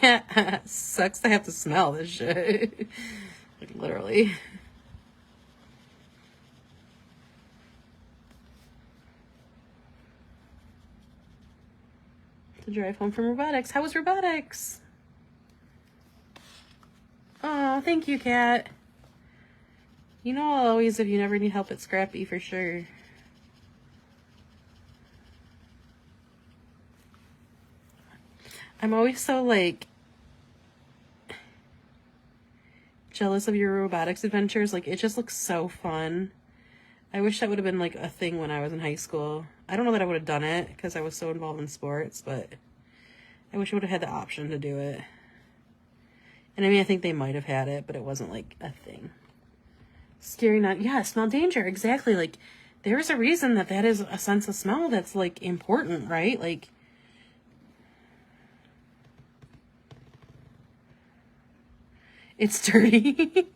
sucks to have to smell this shit. Like, literally. To drive home from robotics. How was robotics? Oh, thank you, Kat. You know I'll always, if you never need help at Scrappy, for sure. I'm always so, like, jealous of your robotics adventures. Like, it just looks so fun. I wish that would have been, like, a thing when I was in high school. I don't know that I would have done it because I was so involved in sports, but I wish I would have had the option to do it. And I mean, I think they might have had it, but it wasn't, like, a thing. Scary not... Yeah, smell danger. Exactly. Like, there's a reason that that is a sense of smell that's, like, important, right? Like... It's dirty.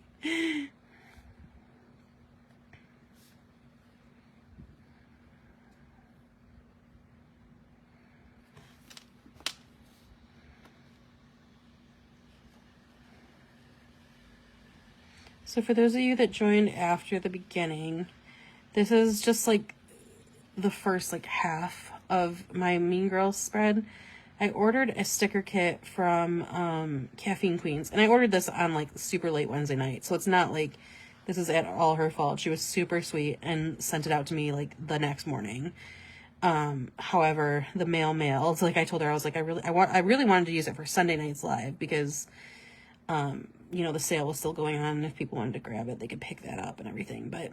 So for those of you that joined after the beginning, this is just like the first like half of my Mean Girls spread. I ordered a sticker kit from Caffeine Queens, and I ordered this on like super late Wednesday night, so it's not like this is at all her fault. She was super sweet and sent it out to me like the next morning. However, the mailed, like I told her, I was like, I really wanted to use it for Sunday night's live because you know, the sale was still going on, and if people wanted to grab it, they could pick that up and everything. But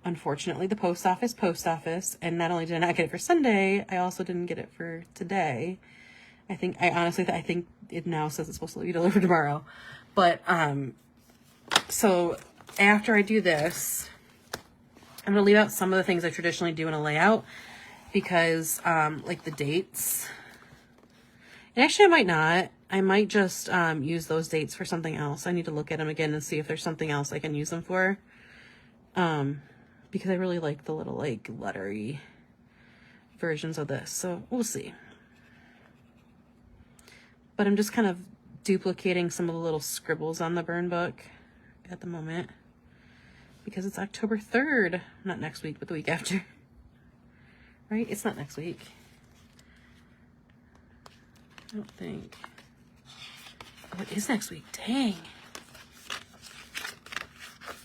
unfortunately, the post office, and not only did I not get it for Sunday, I also didn't get it for today. I think it now says it's supposed to be delivered tomorrow. But so after I do this, I'm gonna leave out some of the things I traditionally do in a layout because like the dates. And actually, I might not. I might just use those dates for something else. I need to look at them again and see if there's something else I can use them for. Because I really like the little like lettery versions of this. So we'll see. But I'm just kind of duplicating some of the little scribbles on the burn book at the moment. Because it's October 3rd. Not next week, but the week after. Right? It's not next week. I don't think. Oh, it is next week. Dang.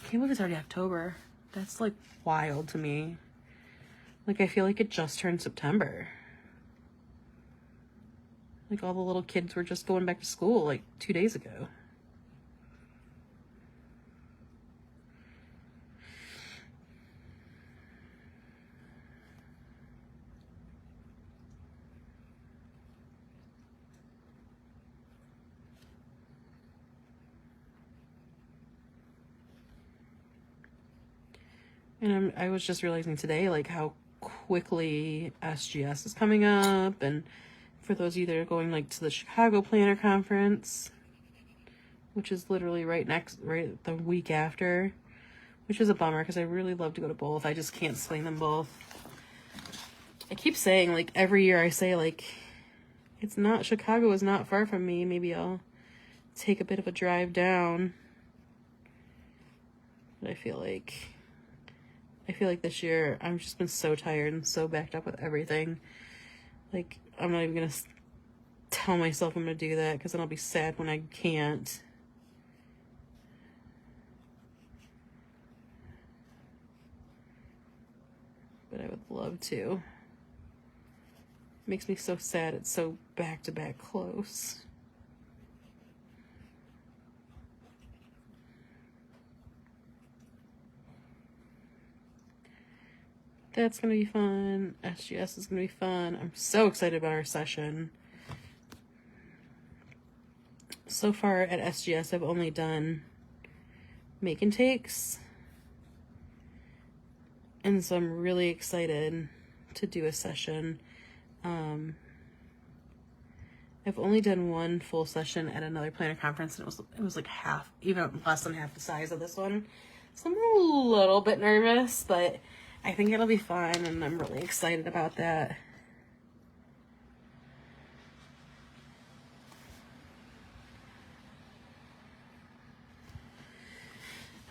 Can't believe it's already October. That's like wild to me. Like I feel like it just turned September. Like all the little kids were just going back to school like 2 days ago. And I was just realizing today, like, how quickly SGS is coming up. And for those of you that are going, like, to the Chicago Planner Conference, which is literally right the week after, which is a bummer because I really love to go to both. I just can't swing them both. I keep saying, like, every year I say, like, Chicago is not far from me. Maybe I'll take a bit of a drive down. But I feel like this year I've just been so tired and so backed up with everything. Like, I'm not even gonna tell myself I'm gonna do that because then I'll be sad when I can't. But I would love to. It makes me so sad it's so back-to-back close. That's going to be fun. SGS is going to be fun. I'm so excited about our session. So far at SGS, I've only done make and takes. And so I'm really excited to do a session. I've only done one full session at another planner conference, and it was like even less than half the size of this one. So I'm a little bit nervous, but I think it'll be fun, and I'm really excited about that.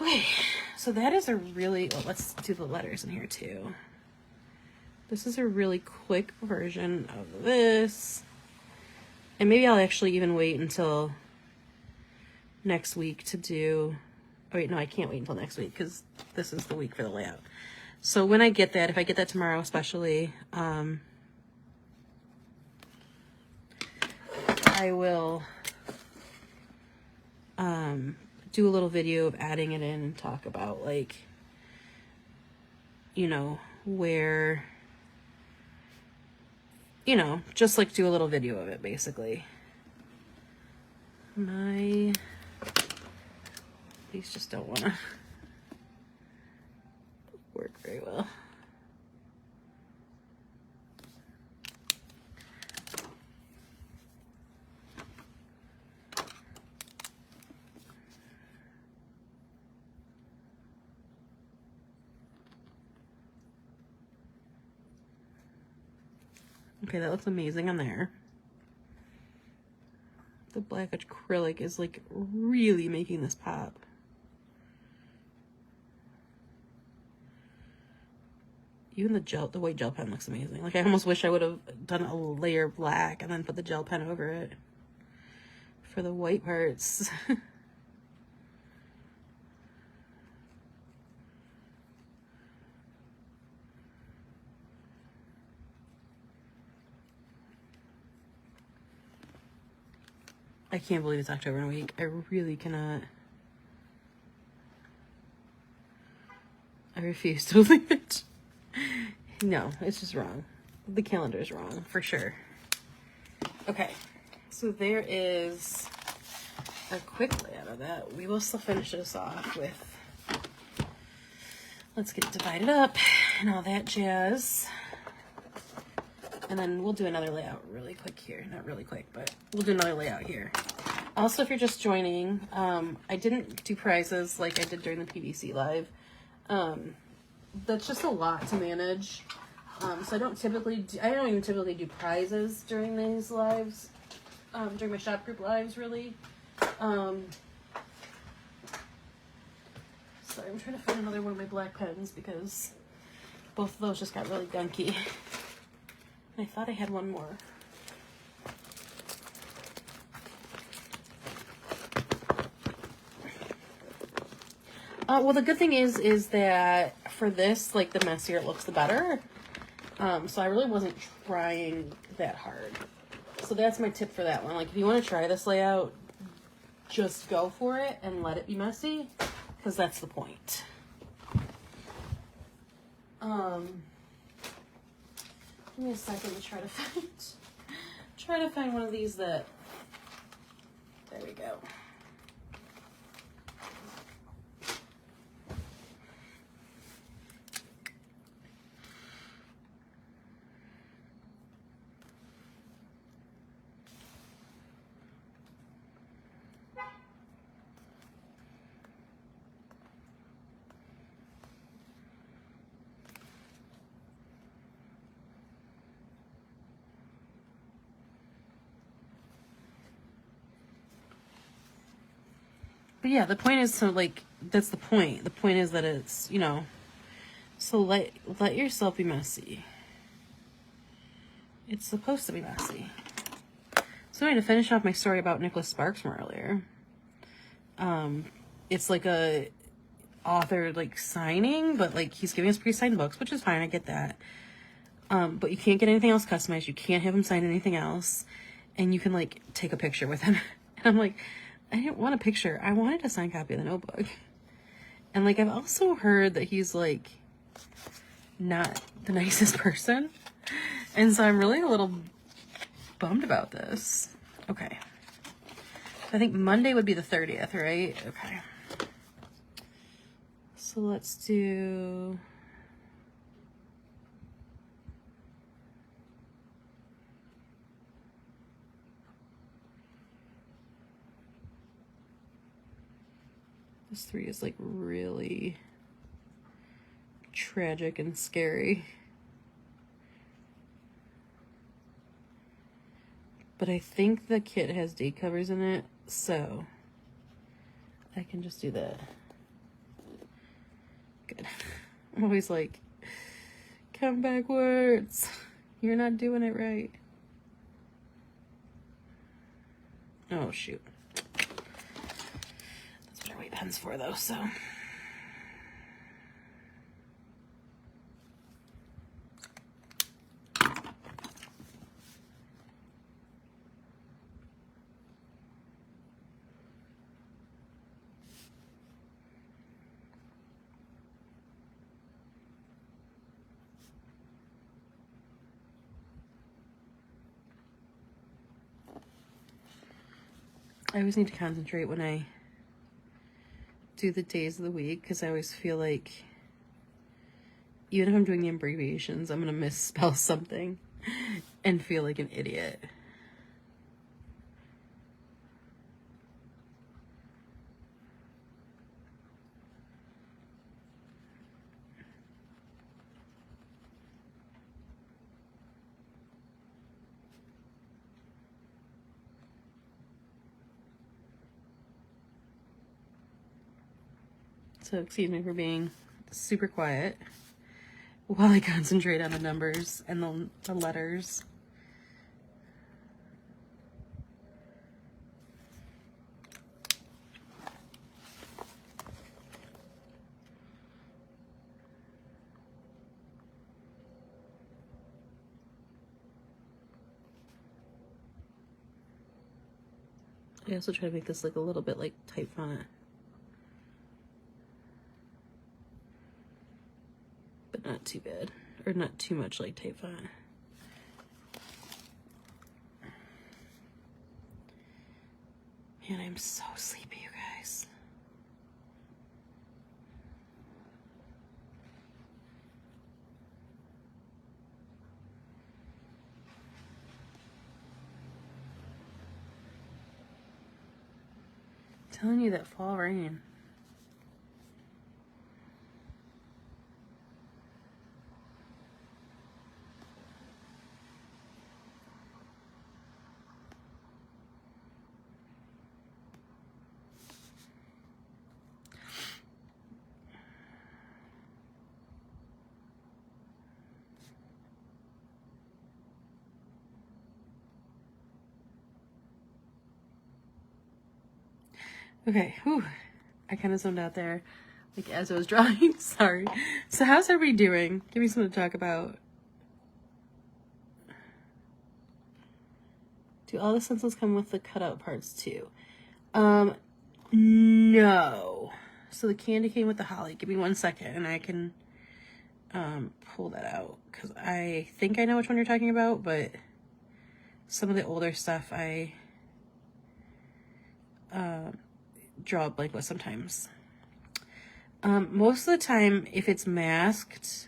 Okay, so that is a really, well, let's do the letters in here too. This is a really quick version of this. And maybe I'll actually even wait until next week to do, oh wait, no, I can't wait until next week because this is the week for the layout. So when I get that, if I get that tomorrow especially, I will do a little video of adding it in and talk about, like, you know, where, you know, just like do a little video of it basically. These just don't want to work very well. Okay, that looks amazing on there. The black acrylic is like really making this pop. Even the white gel pen looks amazing. Like, I almost wish I would have done a layer of black and then put the gel pen over it for the white parts. I can't believe it's October in a week. I really cannot. I refuse to believe it. No, it's just wrong. The calendar's wrong, for sure. Okay, so there is a quick layout of that. We will still finish this off with, let's get it divided up and all that jazz. And then we'll do another layout really quick here. Not really quick, but we'll do another layout here. Also, if you're just joining, I didn't do prizes like I did during the PVC live. That's just a lot to manage. So I don't even typically do prizes during these lives, during my shop group lives, really. Sorry, I'm trying to find another one of my black pens because both of those just got really gunky. I thought I had one more. Well, the good thing is that for this, like, the messier it looks, the better. So I really wasn't trying that hard. So that's my tip for that one. Like, if you want to try this layout, just go for it and let it be messy, because that's the point. Give me a second to try to find one of these that, there we go. But yeah, the point is to, like, that's the point. The point is that it's, you know, so let yourself be messy. It's supposed to be messy. So anyway, to finish off my story about Nicholas Sparks from earlier, it's like a author, like, signing, but, like, he's giving us pre-signed books, which is fine, I get that. But you can't get anything else customized. You can't have him sign anything else. And you can, like, take a picture with him. And I'm like, I didn't want a picture. I wanted a signed copy of the notebook. And, like, I've also heard that he's, like, not the nicest person. And so I'm really a little bummed about this. Okay. I think Monday would be the 30th, right? Okay. So let's do... This 3 is, like, really tragic and scary. But I think the kit has date covers in it, so I can just do that. Good. I'm always like, come backwards. You're not doing it right. Oh, shoot. That's what I weight pens for, though, so. I always need to concentrate when I do the days of the week, because I always feel like even if I'm doing the abbreviations, I'm going to misspell something and feel like an idiot. So excuse me for being super quiet while I concentrate on the numbers and the letters. I also try to make this like a little bit like type font. But not too bad. Or not too much like type font. Man, I'm so sleepy, you guys. I'm telling you, that fall rain. Okay, whew. I kind of zoned out there, like, as I was drawing. Sorry. So how's everybody doing? Give me something to talk about. Do all the stencils come with the cutout parts too? No. So the candy came with the holly. Give me 1 second and I can pull that out, because I think I know which one you're talking about, but some of the older stuff I draw a blank with sometimes. Most of the time, if it's masked,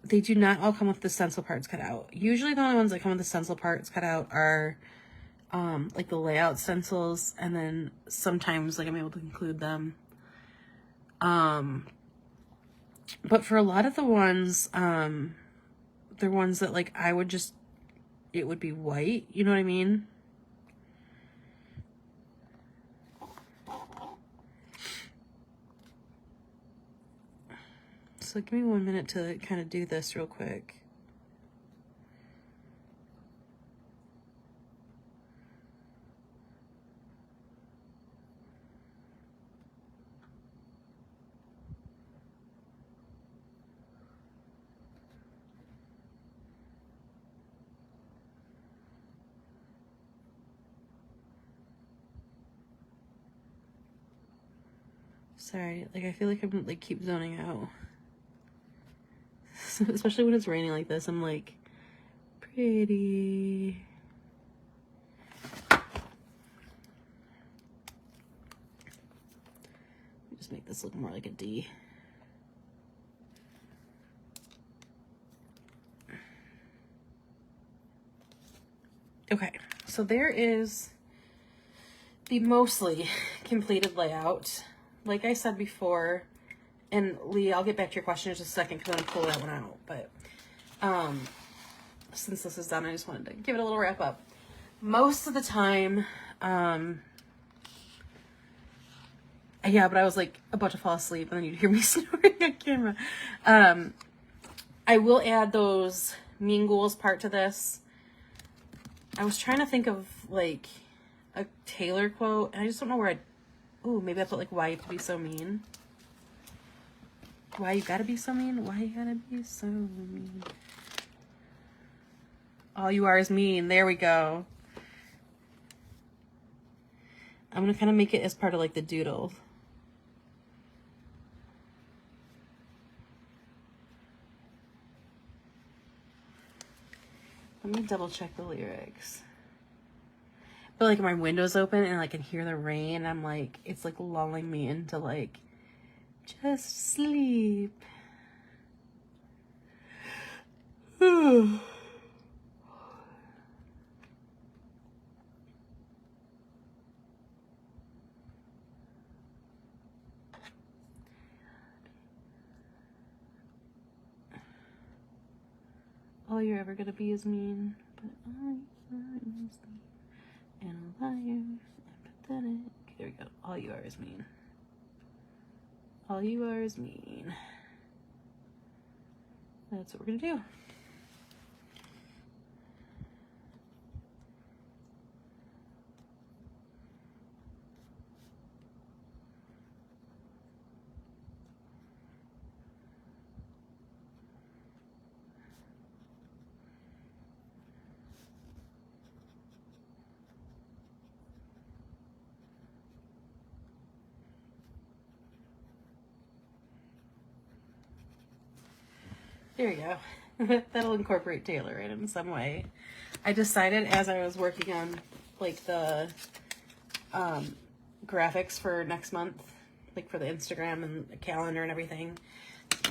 they do not all come with the stencil parts cut out. Usually the only ones that come with the stencil parts cut out are like the layout stencils, and then sometimes like I'm able to include them. But for a lot of the ones, they're ones that like I would just, it would be white, you know what I mean? So give me 1 minute to kind of do this real quick. Sorry, like I feel like I'm like keep zoning out. Especially when it's raining like this, I'm like, pretty. Just make this look more like a D. Okay, so there is the mostly completed layout. Like I said before, and Lee, I'll get back to your question in just a second because I'm going to pull that one out. But since this is done, I just wanted to give it a little wrap up. Most of the time, yeah, but I was like about to fall asleep and then you'd hear me snoring on camera. I will add those Mean Ghouls part to this. I was trying to think of like a Taylor quote, and I just don't know where I'd... Ooh, maybe I put like, why you have to be so mean? Why you gotta be so mean? Why you gotta be so mean? All you are is mean. There we go. I'm gonna kind of make it as part of like the doodle. Let me double check the lyrics. But like my window's open and I can hear the rain. I'm like, it's like lulling me into like, just sleep. All you're ever gonna be is mean, but all you are is mean, and a liar, and pathetic. Okay, there we go. All you are is mean. All you are is mean. That's what we're gonna do. There we go. That'll incorporate Taylor in some way. I decided as I was working on like the graphics for next month, like for the Instagram and the calendar and everything,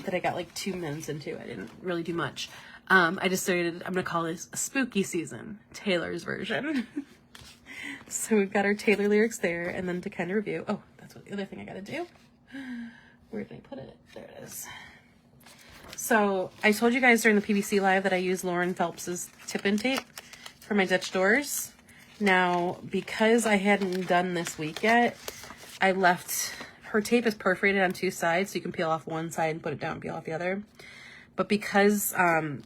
that I got like 2 minutes into. I didn't really do much. I decided I'm gonna call this a spooky season, Taylor's version. So we've got our Taylor lyrics there, and then to kind of review. Oh, that's what the other thing I gotta do. Where did I put it? There it is. So I told you guys during the PVC live that I use Lauren Phelps's tip-in tape for my Dutch doors. Now, because I hadn't done this week yet, I left, her tape is perforated on 2 sides, so you can peel off one side and put it down and peel off the other. But because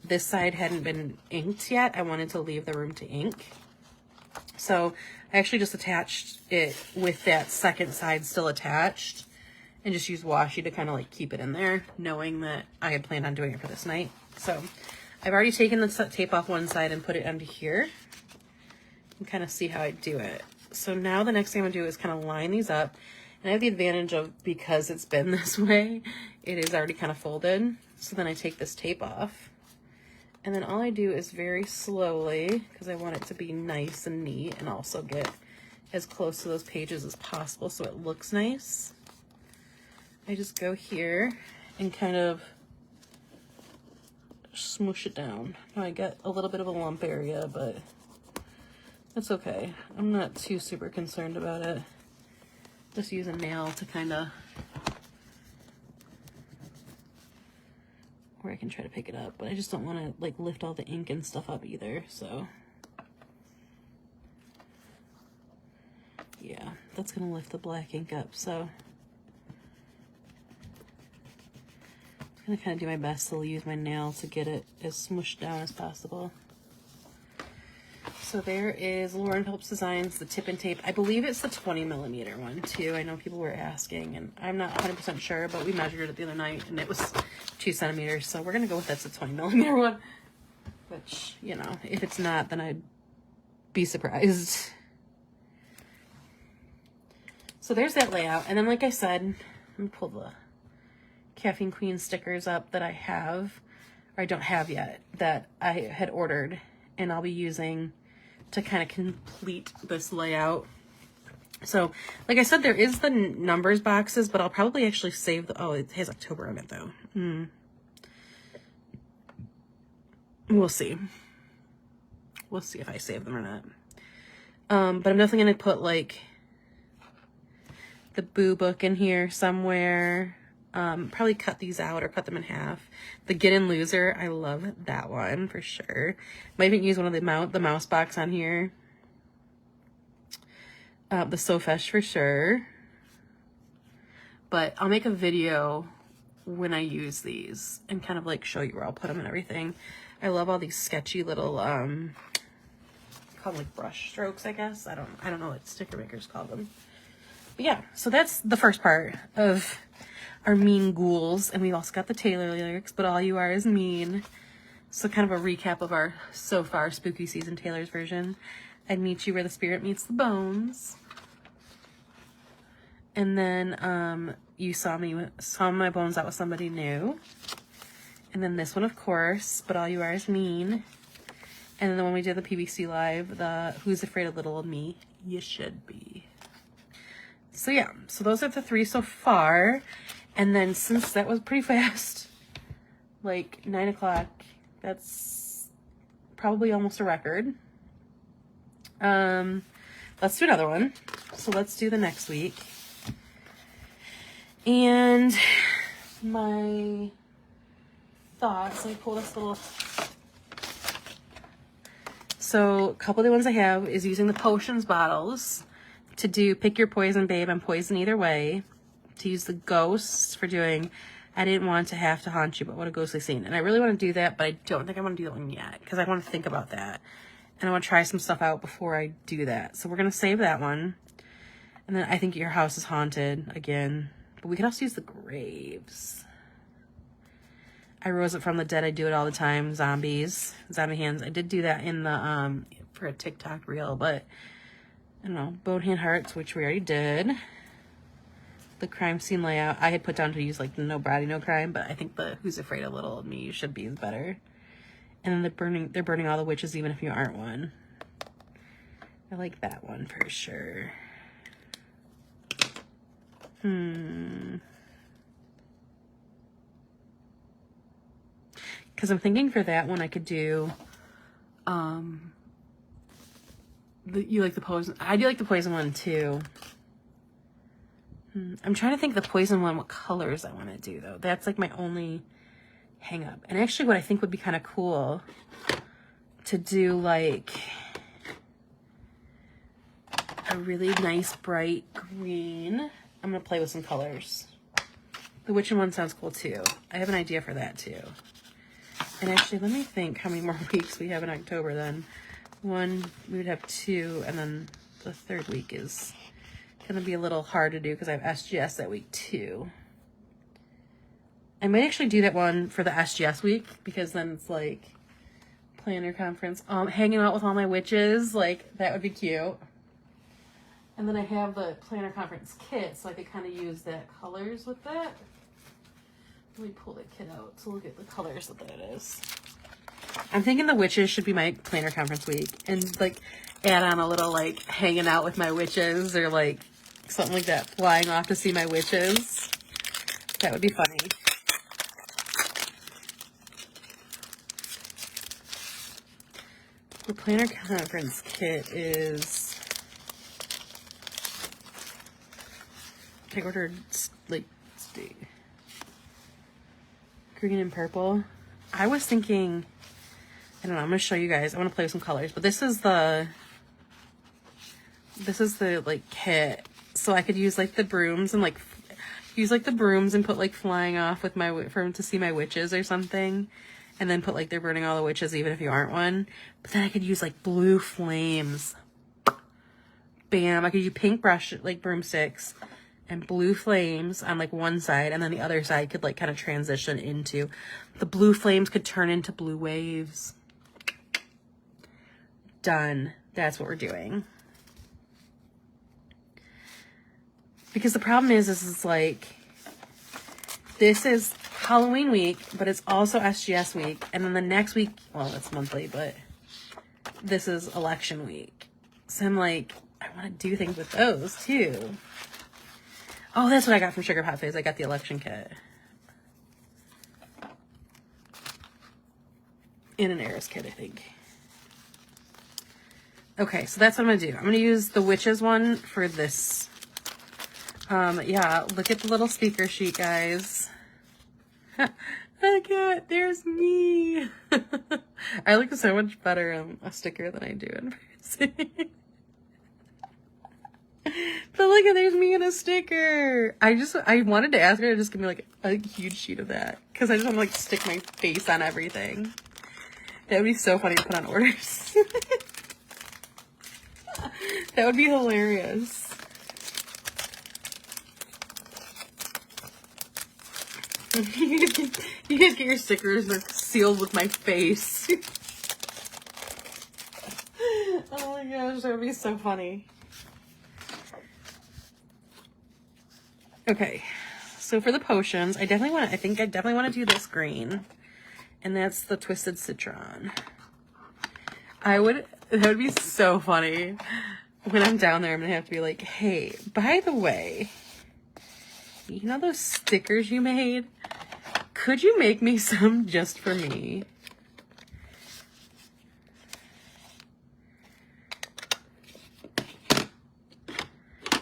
this side hadn't been inked yet, I wanted to leave the room to ink. So I actually just attached it with that second side still attached, and just use washi to kind of like keep it in there, knowing that I had planned on doing it for this night. So I've already taken the tape off one side and put it under here, and kind of see how I do it. So now the next thing I'm gonna do is kind of line these up. And I have the advantage of, because it's been this way, it is already kind of folded. So then I take this tape off, and then all I do is very slowly, because I want it to be nice and neat and also get as close to those pages as possible so it looks nice. I just go here and kind of smoosh it down. Now I got a little bit of a lump area, but that's okay. I'm not too super concerned about it. Just use a nail to kind of, or I can try to pick it up, but I just don't want to like lift all the ink and stuff up either, so. Yeah, that's gonna lift the black ink up, so. I'm gonna kind of do my best to use my nail to get it as smushed down as possible. So there is Lauren Phelps Designs, the tip and tape. I believe it's the 20mm one too. I know people were asking, and I'm not 100% sure, but we measured it the other night and it was 2 centimeters. So we're gonna go with that's the 20mm one, which, you know, if it's not, then I'd be surprised. So there's that layout. And then, like I said, let me pull the Caffeine Queens stickers up that I have, or I don't have yet, that I had ordered, and I'll be using to kind of complete this layout. So, like I said, there is the numbers boxes, but I'll probably actually save the, oh, it has October on it though. We'll see. We'll see if I save them or not. But I'm definitely going to put like the Boo book in here somewhere. Probably cut these out or cut them in half. The Get In Loser, I love that one for sure. Might even use one of the mouse box on here. The So Fresh for sure. But I'll make a video when I use these and kind of like show you where I'll put them and everything. I love all these sketchy little, called like brush strokes, I guess. I don't know what sticker makers call them. But yeah, so that's the first part of our Mean Ghouls. And we also got the Taylor lyrics, but all you are is mean. So kind of a recap of our so far spooky season Taylor's version. I'd meet you where the spirit meets the bones. And then you saw my bones out with somebody new. And then this one, of course, but all you are is mean. And then the one we did the PBC live, the Who's Afraid of Little Old Me? You should be. So yeah, so those are the 3 so far. And then since that was pretty fast, like 9 o'clock, that's probably almost a record. Let's do another one. So let's do the next week. And my thoughts, let me pull this little. So a couple of the ones I have is using the potions bottles to do Pick Your Poison, Babe. I'm poison either way. To use the ghosts for doing I Didn't Want to Have to Haunt You, but What a Ghostly Scene. And I really want to do that, but I don't think I want to do that one yet because I want to think about that. And I want to try some stuff out before I do that. So we're going to save that one. And then I think Your House is Haunted again. But we can also use the graves. I Rose It From the Dead. I do it all the time. Zombies. Zombie hands. I did do that in the, for a TikTok reel, but I don't know. Bone Hand Hearts, which we already did. The crime scene layout. I had put down to use like the No Body, No Crime, but I think the Who's Afraid of Little Old Me should be better. And then they're burning all the witches even if you aren't one. I like that one for sure. Because I'm thinking for that one I could do, you like the poison? I do like the poison one too. I'm trying to think the poison one, what colors I want to do though. That's like my only hang up. And actually what I think would be kind of cool to do like a really nice bright green. I'm going to play with some colors. The witching one sounds cool too. I have an idea for that too. And actually, let me think how many more weeks we have in October then. 1, we would have 2, and then the 3rd week is going to be a little hard to do because I have SGS that week too. I might actually do that one for the SGS week because then it's like planner conference, hanging out with all my witches, like that would be cute. And then I have the planner conference kit, so I could kind of use that colors with that. Let me pull the kit out to look at the colors that it is. I'm thinking the witches should be my planner conference week and like add on a little like hanging out with my witches or like something like that, flying off to see my witches. That would be funny. The planner conference kit is, I ordered like green and purple. I was thinking, I don't know, I'm going to show you guys. I want to play with some colors, but this is the like kit. So I could use like the brooms and like use like the brooms and put like flying off with my, for to see my witches or something. And then put like they're burning all the witches even if you aren't one. But then I could use like blue flames. Bam. I could use pink brush, like broomsticks and blue flames on like one side. And then the other side could like kind of transition into, the blue flames could turn into blue waves. Done. That's what we're doing. Because the problem is like, this is Halloween week, but it's also SGS week. And then the next week, well, it's monthly, but this is election week. So I'm like, I want to do things with those too. Oh, that's what I got from Sugar Pop Fizz. I got the election kit. And an Eris kit, I think. Okay, so that's what I'm going to do. I'm going to use the Witches one for this. Yeah, look at the little speaker sheet, guys. I look so much better on a sticker than I do in person. But look at, there's me in a sticker. I wanted to ask her to just give me like a huge sheet of that, because I just want to like stick my face on everything. That would be so funny to put on orders. That would be hilarious. You guys get your stickers, they're sealed with my face. Oh my gosh, that would be so funny. Okay, so for the potions, I think I definitely want to do this green, and that's the Twisted Citron. That would be so funny. When I'm down there, I'm gonna have to be like, hey, by the way, you know those stickers you made? Could you make me some just for me?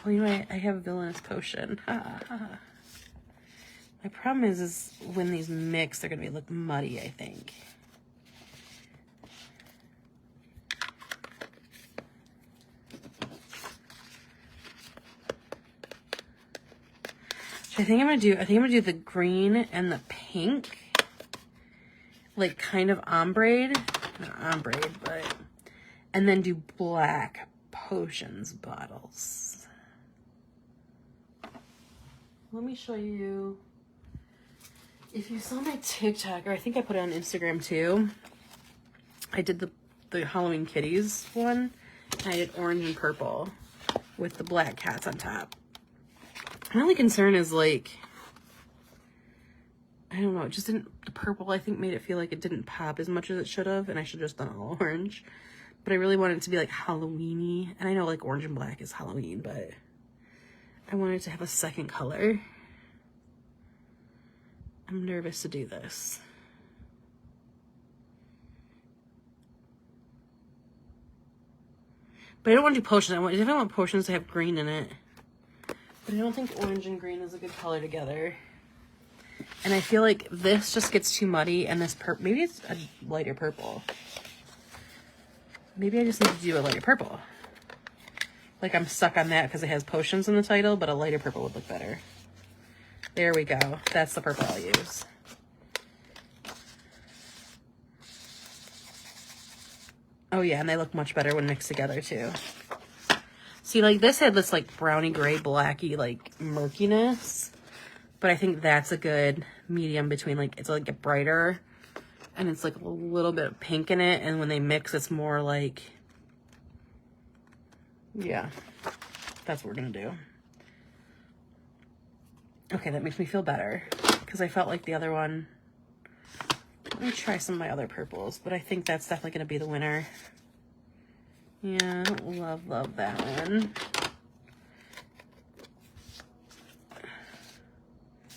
Well, you know, I have a villainous potion. My problem is when these mix, they're gonna look muddy, I think. So I think I'm gonna do the green and the pink, like kind of ombre, not ombre, but, and then do black potions bottles. Let me show you. If you saw my TikTok, or I think I put it on Instagram too, I did the Halloween kitties one. And I did orange and purple with the black cats on top. My only concern is like, I don't know, it just didn't, the purple I think made it feel like it didn't pop as much as it should have, and I should have just done all orange. But I really wanted it to be like Halloween-y, and I know like orange and black is Halloween, but I wanted to have a second color. I'm nervous to do this. But I don't want to do potions. I definitely want potions to have green in it. But I don't think orange and green is a good color together. And I feel like this just gets too muddy, and this purple, maybe it's a lighter purple. Maybe I just need to do a lighter purple. Like I'm stuck on that because it has potions in the title, but a lighter purple would look better. There we go. That's the purple I'll use. Oh yeah, and they look much better when mixed together too. See, like this had this like browny gray blacky like murkiness, but I think that's a good medium between like, it's like a brighter and it's like a little bit of pink in it, and when they mix it's more like, yeah, that's what we're gonna do. Okay, that makes me feel better because I felt like the other one. Let me try some of my other purples, but I think that's definitely going to be the winner. Yeah, I don't love that one.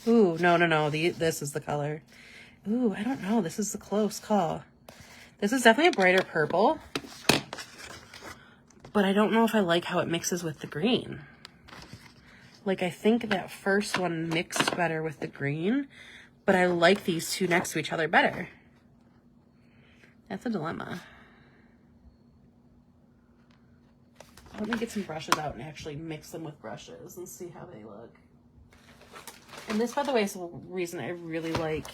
Ooh, no. This is the color. Ooh, I don't know. This is a close call. This is definitely a brighter purple, but I don't know if I like how it mixes with the green. Like, I think that first one mixed better with the green, but I like these two next to each other better. That's a dilemma. Let me get some brushes out and actually mix them with brushes and see how they look. And this, by the way, is the reason I really like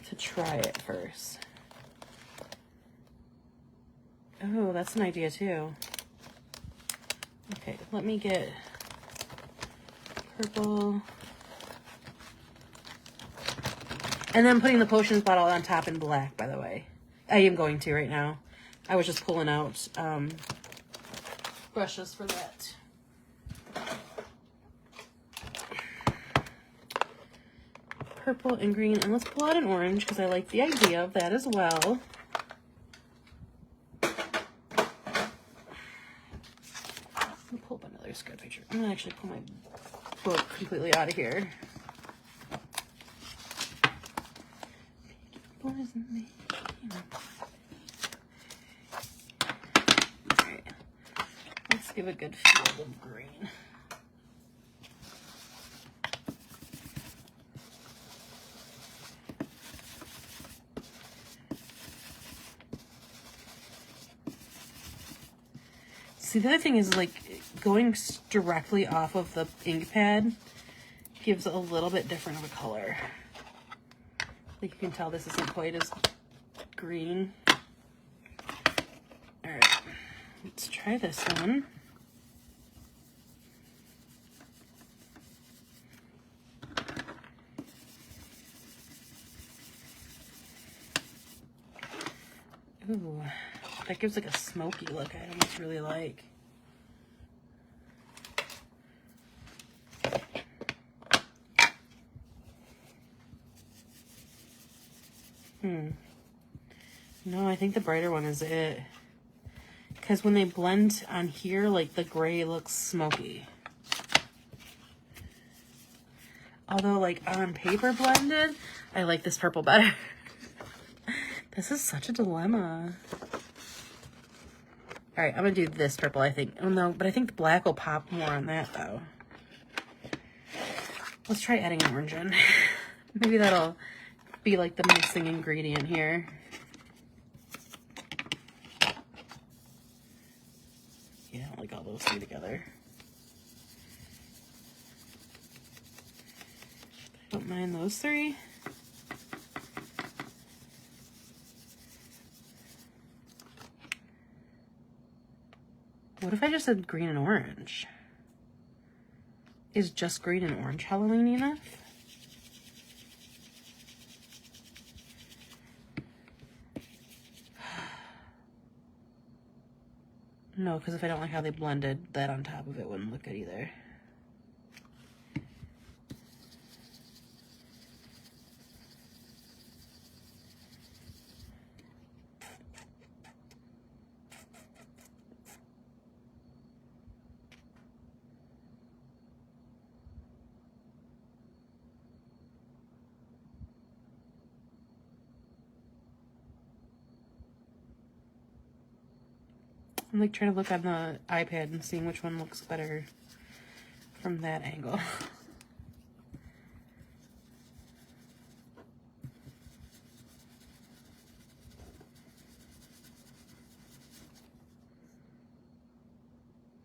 to try it first. Oh, that's an idea too. Okay, let me get purple. And then putting the potions bottle on top in black, by the way. I am going to right now. I was just pulling out brushes for that. Purple and green. And let's pull out an orange because I like the idea of that as well. Pull up another square picture. I'm gonna actually pull my book completely out of here. Alright, let's give a good field of green. See, the other thing is, like, going directly off of the ink pad gives a little bit different of a color. Like, you can tell this isn't quite as green. All right, let's try this one. Ooh, that gives like a smoky look I almost really like. No, I think the brighter one is it. Because when they blend on here, like the gray looks smoky. Although like on paper blended, I like this purple better. This is such a dilemma. All right, I'm gonna do this purple, I think. Oh no, but I think the black will pop more on that though. Let's try adding an orange in. Maybe that'll be like the missing ingredient here. Yeah, I like all those three together. Don't mind those three. What if I just said green and orange? Is just green and orange Halloween enough? No, because if I don't like how they blended, that on top of it wouldn't look good either. I'm like trying to look on the iPad and seeing which one looks better from that angle.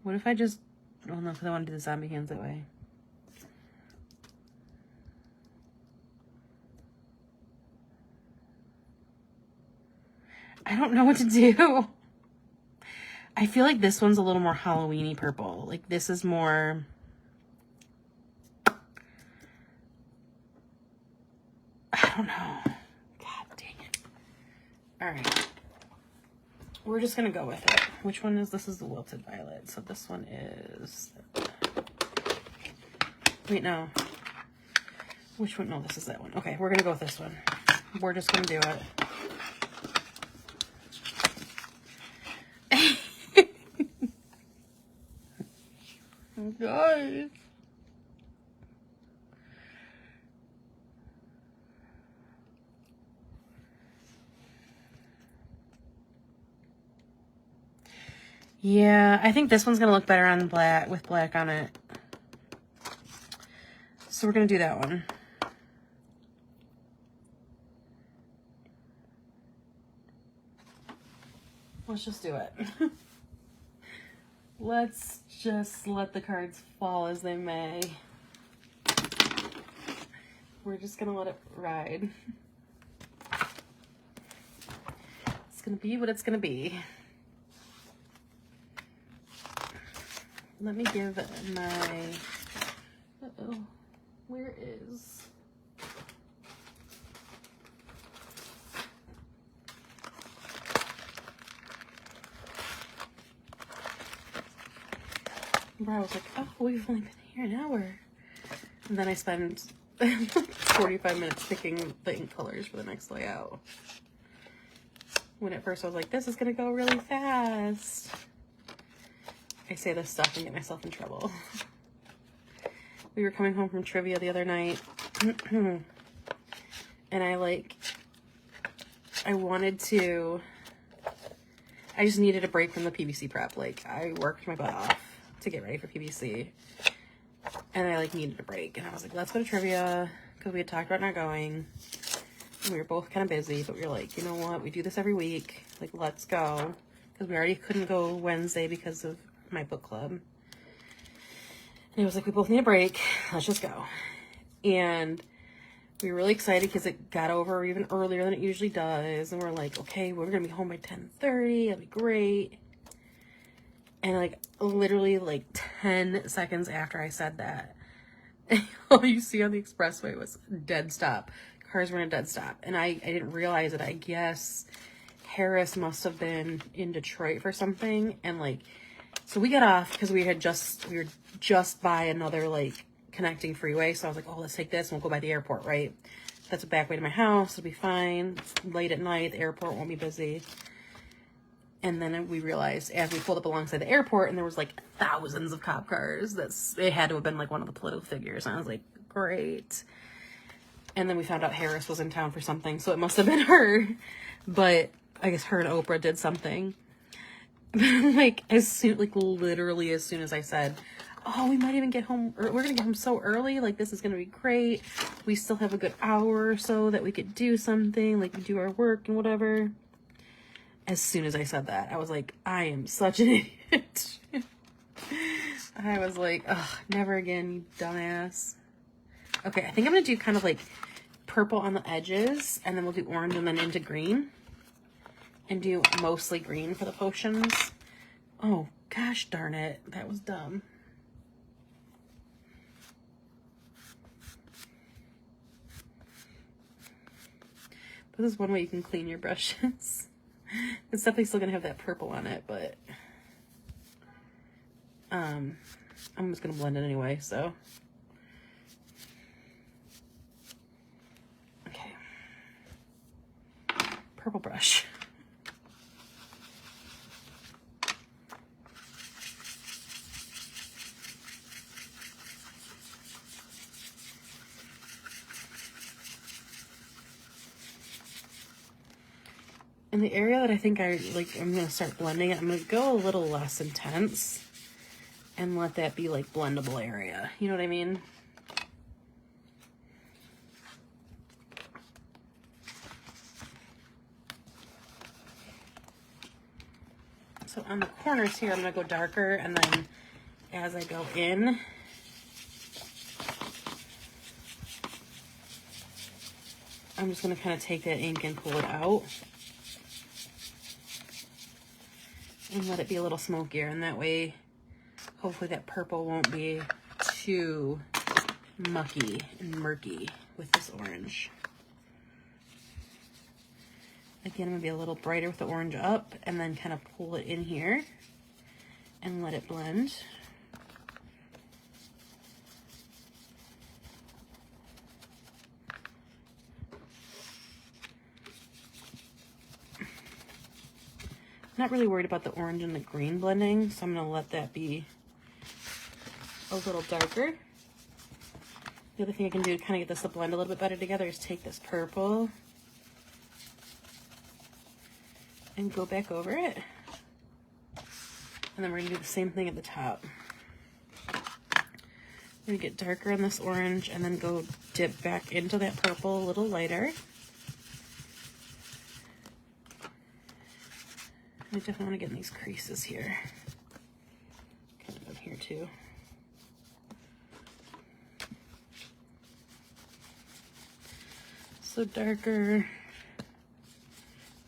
What if I just, oh no, because I want to do the zombie hands that way. I don't know what to do. I feel like this one's a little more Halloween-y purple. Like this is more, I don't know. God dang it. All right. We're just gonna go with it. Which one is, this is the wilted violet. So this one is, wait, no. Which one? No, this is that one. Okay, we're gonna go with this one. We're just gonna do it. Guys. Yeah, I think this one's gonna look better on black, with black on it. So we're gonna do that one. Let's just do it. Let's just let the cards fall as they may. We're just gonna let it ride. It's gonna be what it's gonna be. Let me give my, uh-oh, where is? Where I was like, oh, we've only been here an hour. And then I spent 45 minutes picking the ink colors for the next layout. When at first I was like, this is gonna go really fast. I say this stuff and get myself in trouble. We were coming home from trivia the other night. And I just needed a break from the PVC prep. Like, I worked my butt off to get ready for PVC. And I needed a break. And I was like, let's go to trivia. Because we had talked about not going. And we were both kind of busy. But we were like, you know what? We do this every week. Like, let's go. Because we already couldn't go Wednesday because of my book club. And it was like, we both need a break. Let's just go. And we were really excited because it got over even earlier than it usually does. And we're like, okay, we're going to be home by 10:30. It'll be great. And like literally like 10 seconds after I said that, all you see on the expressway was dead stop. Cars were in a dead stop. And I didn't realize it. I guess Harris must have been in Detroit for something. And like, so we got off because we were just by another like connecting freeway. So I was like, oh, let's take this and we'll go by the airport, right? That's a back way to my house. It'll be fine. It's late at night. The airport won't be busy. And then we realized as we pulled up alongside the airport and there was like thousands of cop cars, it had to have been like one of the political figures. And I was like, great. And then we found out Harris was in town for something. So it must have been her. But I guess her and Oprah did something. Like literally as soon as I said, oh, we might even get home, or we're going to get home so early. Like, this is going to be great. We still have a good hour or so that we could do something, like do our work and whatever. As soon as I said that, I was like, I am such an idiot. I was like, oh, never again, you dumbass. Okay, I think I'm going to do kind of like purple on the edges, and then we'll do orange and then into green. And do mostly green for the potions. Oh, gosh darn it. That was dumb. But this is one way you can clean your brushes. It's definitely still gonna have that purple on it, but I'm just gonna blend it anyway, so. Okay. Purple brush. In the area that I think I'm going to start blending it, I'm going to go a little less intense and let that be like blendable area. You know what I mean? So on the corners here, I'm going to go darker, and then as I go in, I'm just going to kind of take that ink and pull it out. And let it be a little smokier, and that way, hopefully that purple won't be too mucky and murky with this orange. Again, I'm going to be a little brighter with the orange up, and then kind of pull it in here and let it blend. Not really worried about the orange and the green blending, so I'm going to let that be a little darker. The other thing I can do to kind of get this to blend a little bit better together is take this purple and go back over it. And then we're going to do the same thing at the top. I'm going to get darker on this orange and then go dip back into that purple a little lighter. I definitely want to get in these creases here. Kind of up here too. So darker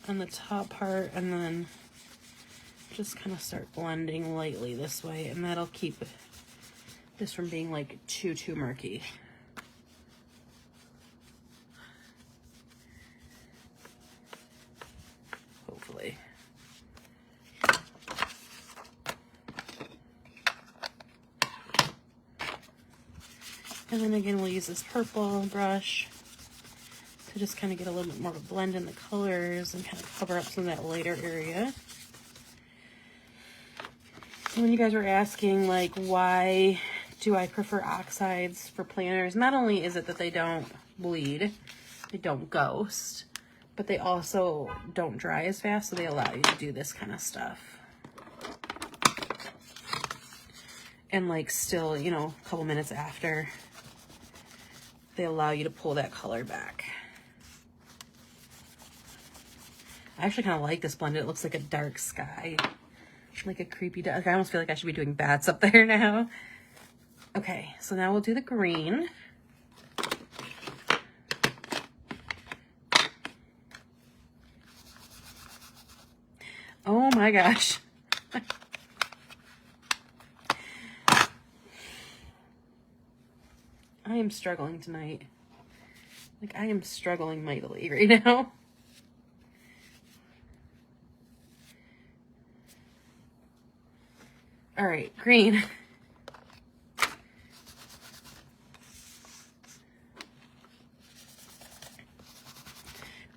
on the top part, and then just kind of start blending lightly this way, and that'll keep this from being like too murky. Hopefully. And then again, we'll use this purple brush to just kind of get a little bit more of a blend in the colors and kind of cover up some of that lighter area. And when you guys were asking, like, why do I prefer oxides for planners? Not only is it that they don't bleed, they don't ghost, but they also don't dry as fast, so they allow you to do this kind of stuff. And like still, you know, a couple minutes after, they allow you to pull that color back. I actually kind of like this blend. It looks like a dark sky. like a creepy duck. I almost feel like I should be doing bats up there now. Okay, so now we'll do the green. Oh my gosh. I am struggling tonight. Like, I am struggling mightily right now. All right, green.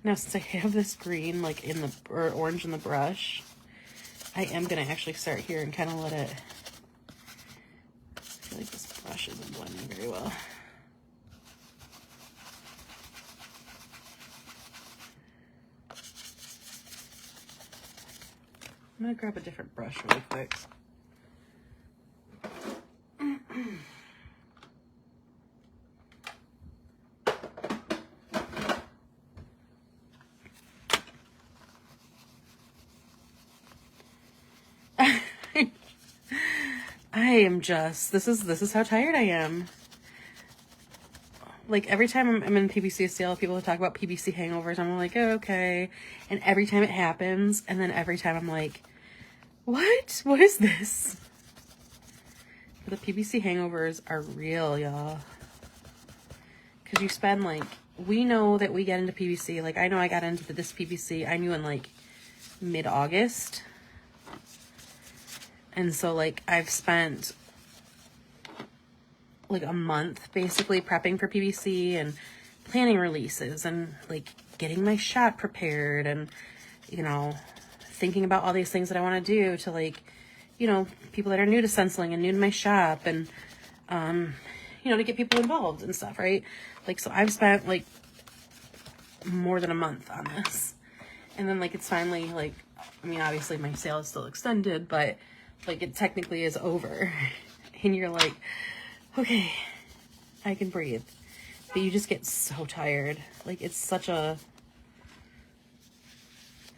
Now, since I have this green, like in the, or orange in the brush, I am gonna actually start here and kind of let it, I feel like this brush isn't blending very well. I'm gonna grab a different brush really quick. I am just, this is how tired I am. Like, every time I'm in PBC sale, people talk about PBC hangovers. I'm like, oh, okay. And every time it happens, and then every time I'm like, what? What is this? But the PBC hangovers are real, y'all. Because you spend, like, we know that we get into PBC. Like, I know I got into this PBC, I knew in, like, mid-August. And so, like, I've spent like a month basically prepping for PBC and planning releases and like getting my shot prepared and, you know, thinking about all these things that I want to do to, like, you know, people that are new to stenciling and new to my shop and, you know, to get people involved and stuff, right? Like, so I've spent like more than a month on this. And then, like, it's finally, like, I mean, obviously my sale is still extended, but like it technically is over. And you're like, okay, I can breathe. But you just get so tired. Like, it's such a,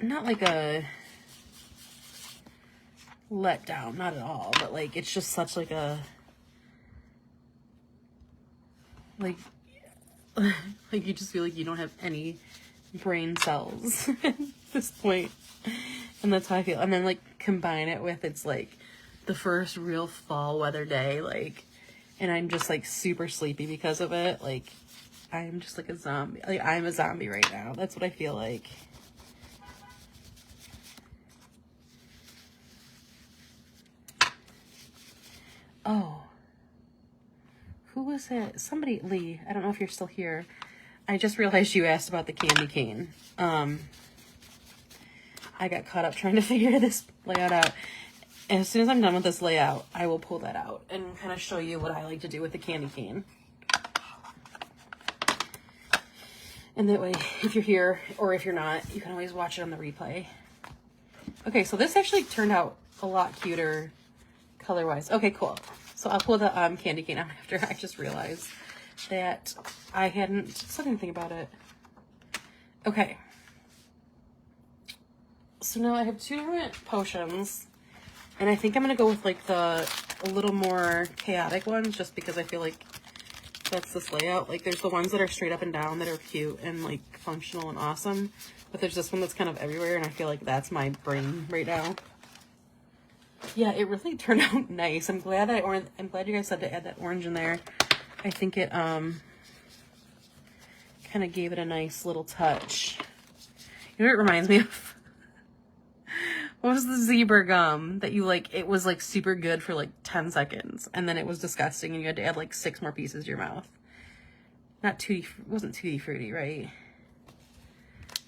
not like a letdown, not at all, but like, it's just such like a, like you just feel like you don't have any brain cells at this point. And that's how I feel. And then, like, combine it with, it's like the first real fall weather day, like, and I'm just like super sleepy because of it. Like, I'm just like a zombie. Like, I'm a zombie right now. That's what I feel like. Oh, who was it? Somebody, Lee, I don't know if you're still here. I just realized you asked about the candy cane. I got caught up trying to figure this layout out. And as soon as I'm done with this layout, I will pull that out and kind of show you what I like to do with the candy cane. And that way, if you're here or if you're not, you can always watch it on the replay. Okay, so this actually turned out a lot cuter color-wise. Okay, cool. So I'll pull the candy cane out after. I just realized that I hadn't said anything about it. Okay. So now I have two different potions. And I think I'm going to go with, like, a little more chaotic ones, just because I feel like that's this layout. Like, there's the ones that are straight up and down that are cute and, like, functional and awesome. But there's this one that's kind of everywhere, and I feel like that's my brain right now. Yeah, it really turned out nice. I'm glad I'm glad you guys said to add that orange in there. I think it, kind of gave it a nice little touch. You know what it reminds me of? What was the zebra gum that you, like, it was, like, super good for, like, 10 seconds, and then it was disgusting, and you had to add, like, 6 more pieces to your mouth. Not Tutti, it wasn't Tutti Frutti, right?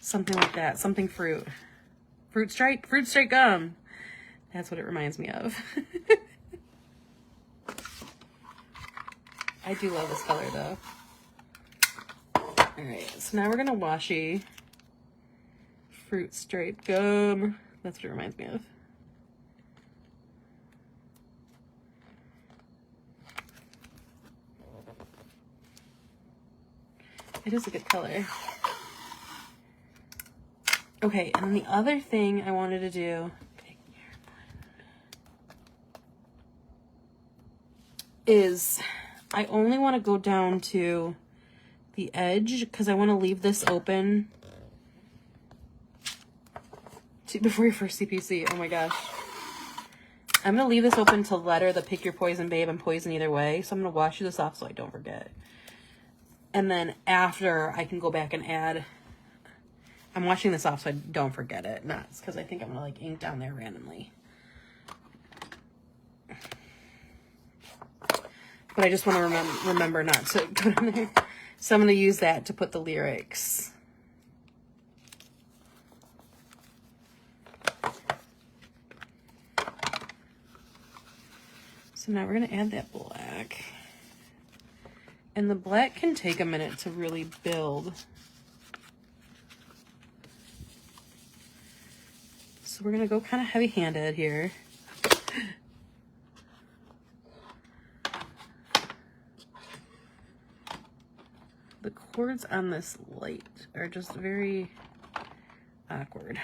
Something like that. Something fruit. Fruit Strike gum. That's what it reminds me of. I do love this color, though. Alright, so now we're gonna washi Fruit Stripe gum. That's what it reminds me of. It is a good color. Okay, and then the other thing I wanted to do, is I only want to go down to the edge because I want to leave this open before your first CPC. Oh my gosh. I'm going to leave this open to letter the pick your poison, babe, and poison either way. So I'm going to wash this off so I don't forget. And then after, I can go back and add. I'm washing this off so I don't forget it. Not because I think I'm going to like ink down there randomly. But I just want to remember not to go down there. So I'm going to use that to put the lyrics. So now we're going to add that black. And the black can take a minute to really build. So we're going to go kind of heavy-handed here. The cords on this light are just very awkward.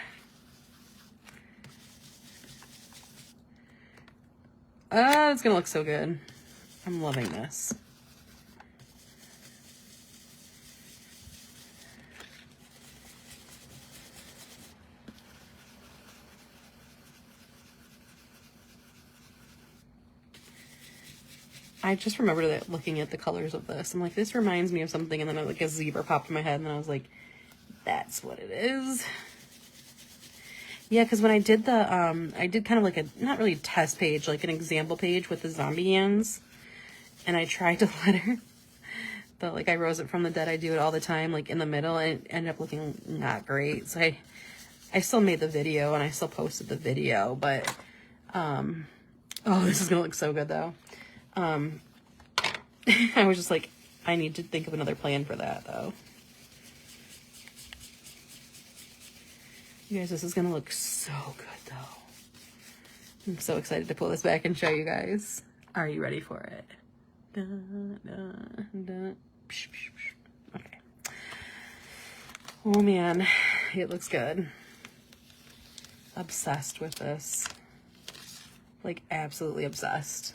It's gonna look so good. I'm loving this. I just remembered that looking at the colors of this. I'm like, this reminds me of something, and then like a zebra popped in my head, and then I was like, that's what it is. Yeah, because when I did the, I did kind of like a, not really test page, like an example page with the zombie hands. And I tried to letter, but like I rose it from the dead. I do it all the time, like in the middle, and it ended up looking not great. So I still made the video and I still posted the video, but, oh, this is going to look so good though. I was just like, I need to think of another plan for that though. You guys, this is gonna look so good though. I'm so excited to pull this back and show you guys. Are you ready for it? Okay. Oh man, it looks good. Obsessed with this. Like absolutely obsessed.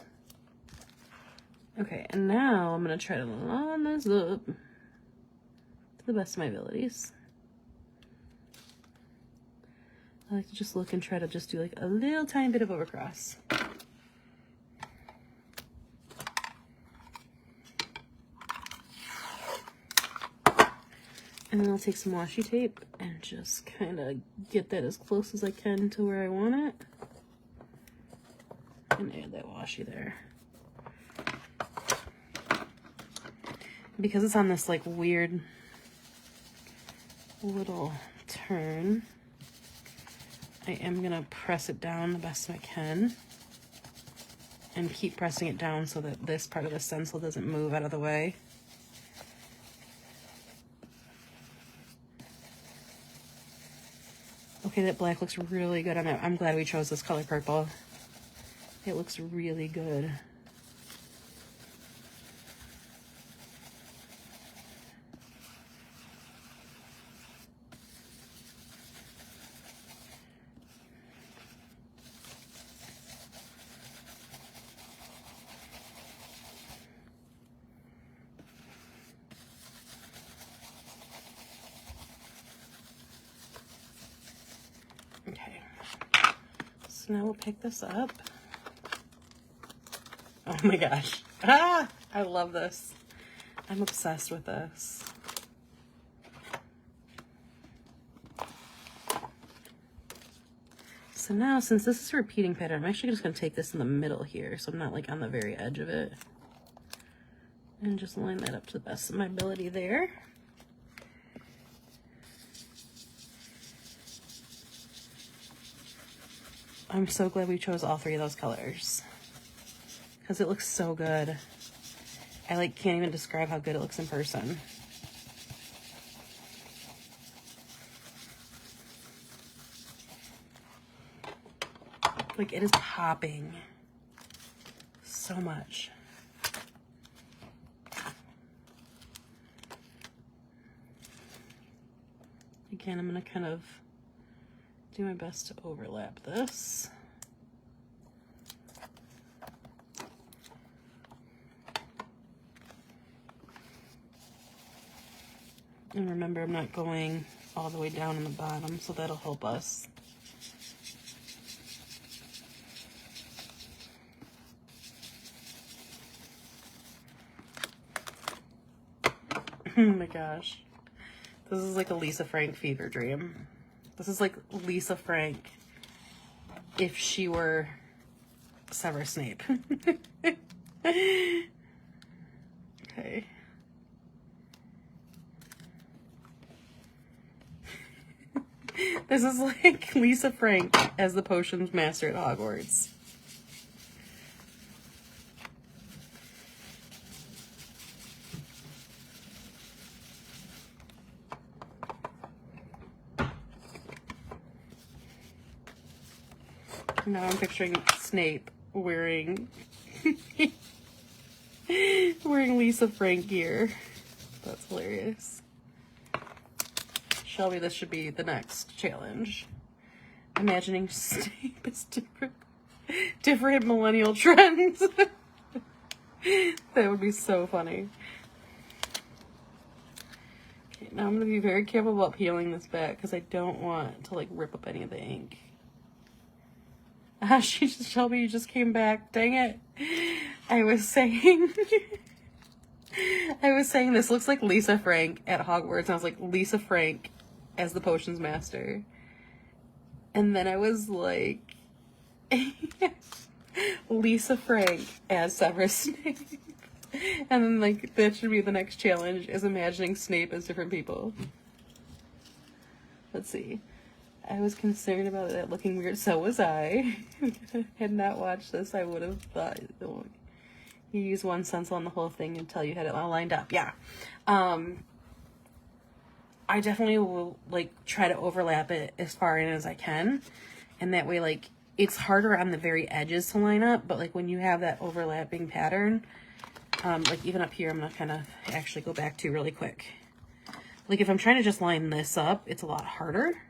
Okay, and now I'm gonna try to line this up to the best of my abilities. I like to just look and try to just do like a little tiny bit of overcross. And then I'll take some washi tape and just kind of get that as close as I can to where I want it. And add that washi there. Because it's on this like weird little turn, I am gonna press it down the best I can and keep pressing it down so that this part of the stencil doesn't move out of the way. Okay, that black looks really good on it. I'm glad we chose this color purple. It looks really good. Okay, so now we'll pick this up. Oh my gosh. Ah, I love this. I'm obsessed with this. So now, since this is a repeating pattern, I'm actually just going to take this in the middle here, so I'm not like on the very edge of it. And just line that up to the best of my ability there. I'm so glad we chose all three of those colors because it looks so good. I like can't even describe how good it looks in person. Like it is popping so much. Again, I'm gonna kind of do my best to overlap this. And remember, I'm not going all the way down in the bottom, so that'll help us. Oh my gosh. This is like a Lisa Frank fever dream. This is like Lisa Frank if she were Severus Snape. Okay. This is like Lisa Frank as the potions master at Hogwarts. Now I'm picturing Snape wearing wearing Lisa Frank gear. That's hilarious. Shelby, this should be the next challenge. Imagining Snape is different millennial trends. That would be so funny. Okay, now I'm gonna be very careful about peeling this back because I don't want to like rip up any of the ink. Shelby, you just came back. Dang it. I was saying this looks like Lisa Frank at Hogwarts. And I was like, Lisa Frank as the potions master. And then I was like, Lisa Frank as Severus Snape. And then like, that should be the next challenge, is imagining Snape as different people. Let's see. I was concerned about it looking weird. So was I. If I had not watched this, I would have thought, oh, you use one stencil on the whole thing until you had it all lined up. Yeah. I definitely will like try to overlap it as far in as I can. And that way, like, it's harder on the very edges to line up, but like when you have that overlapping pattern, like even up here, I'm gonna kind of actually go back to really quick. Like if I'm trying to just line this up, it's a lot harder.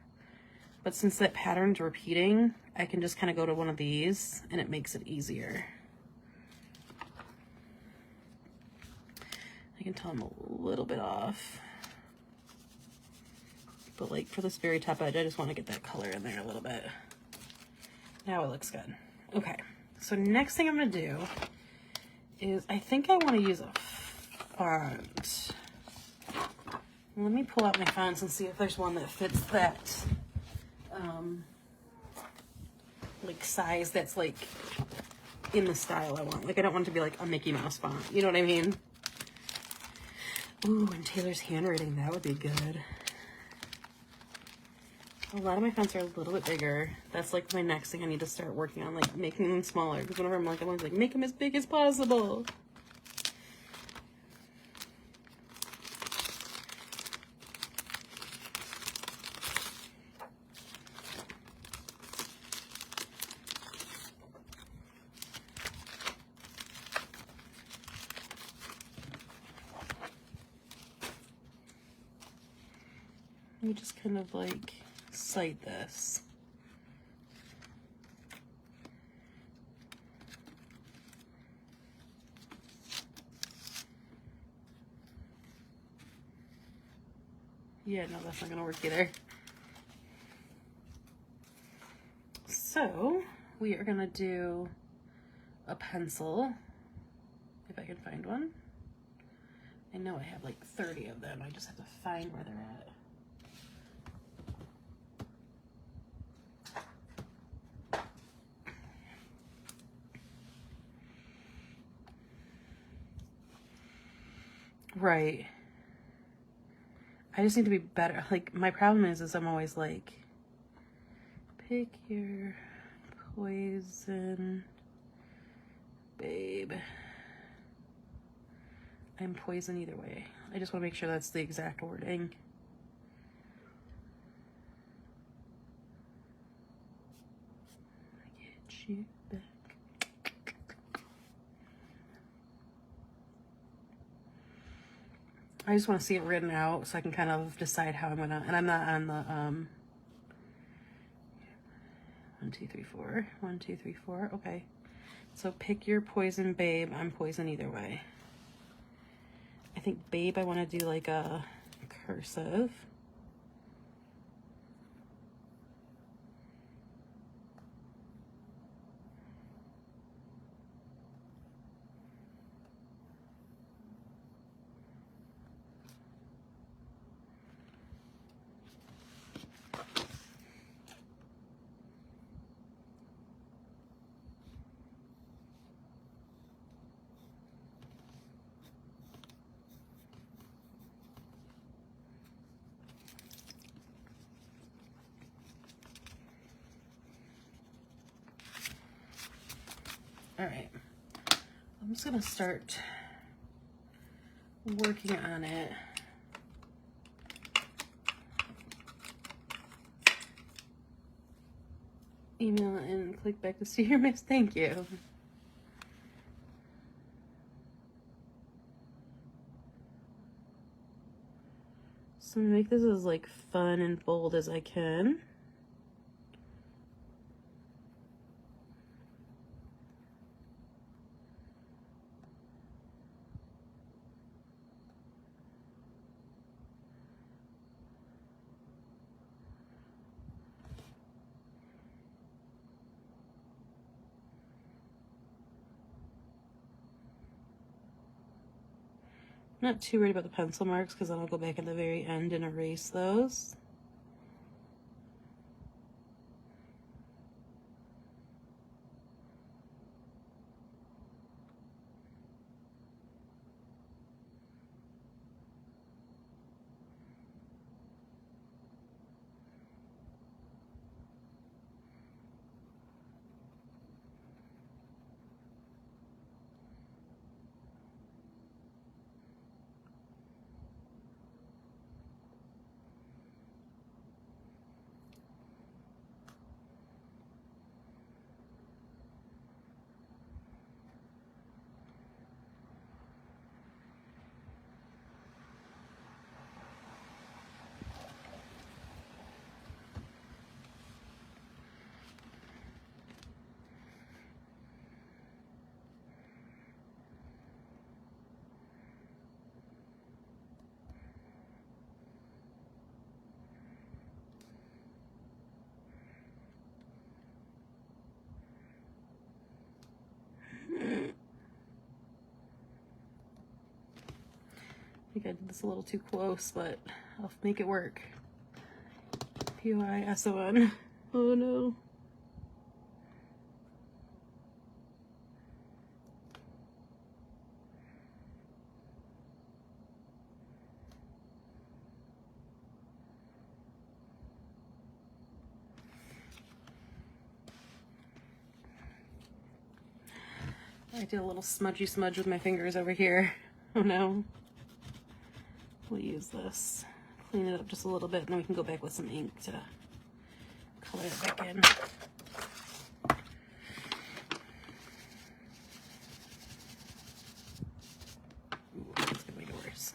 But since that pattern's repeating, I can just kind of go to one of these and it makes it easier. I can tell I'm a little bit off. But like for this very top edge, I just want to get that color in there a little bit. Now it looks good. Okay, so next thing I'm gonna do is I think I want to use a font. Let me pull out my fonts and see if there's one that fits that like size that's like in the style I want. Like I don't want it to be like a Mickey Mouse font, you know what I mean? Ooh, and Taylor's handwriting, that would be good. A lot of my fonts are a little bit bigger. That's like my next thing I need to start working on, like making them smaller. Because whenever I'm always like, make them as big as possible. Let me just kind of like sight this. Yeah, no, that's not gonna work either. So we are gonna do a pencil, if I can find one. I know I have like 30 of them. I just have to find where they're at. Right. I just need to be better. Like, my problem is I'm always like, pick your poison, babe. I'm poison either way. I just want to make sure that's the exact wording. Get you back. I just want to see it written out so I can kind of decide how I'm gonna, and I'm not on the 1, 2, 3, 4. 1, 2, 3, 4. Okay. So pick your poison, babe. I'm poison either way. I think babe, I want to do like a cursive. All right, I'm just gonna start working on it. Email and click back to see your miss. Thank you. So I'm gonna make this as like fun and bold as I can. Not too worried about the pencil marks because then I'll go back at the very end and erase those. I think I did this a little too close, but I'll make it work. P-O-I-S-O-N. Oh no. I did a little smudgy smudge with my fingers over here. Oh no. We'll use this. Clean it up just a little bit, and then we can go back with some ink to color it back in. Ooh, that's gonna make it worse.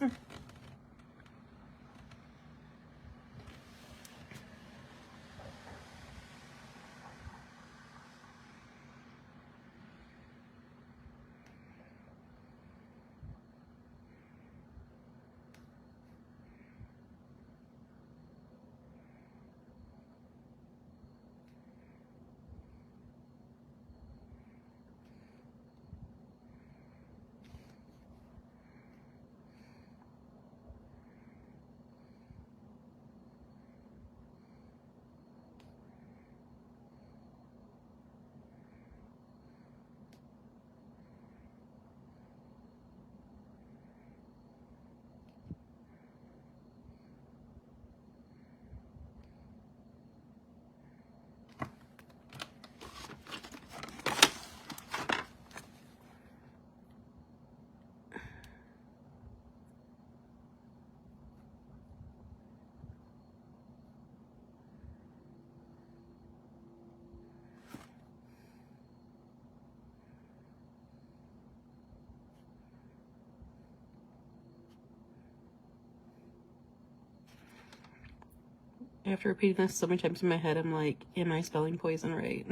After repeating this so many times in my head, I'm like, am I spelling poison right?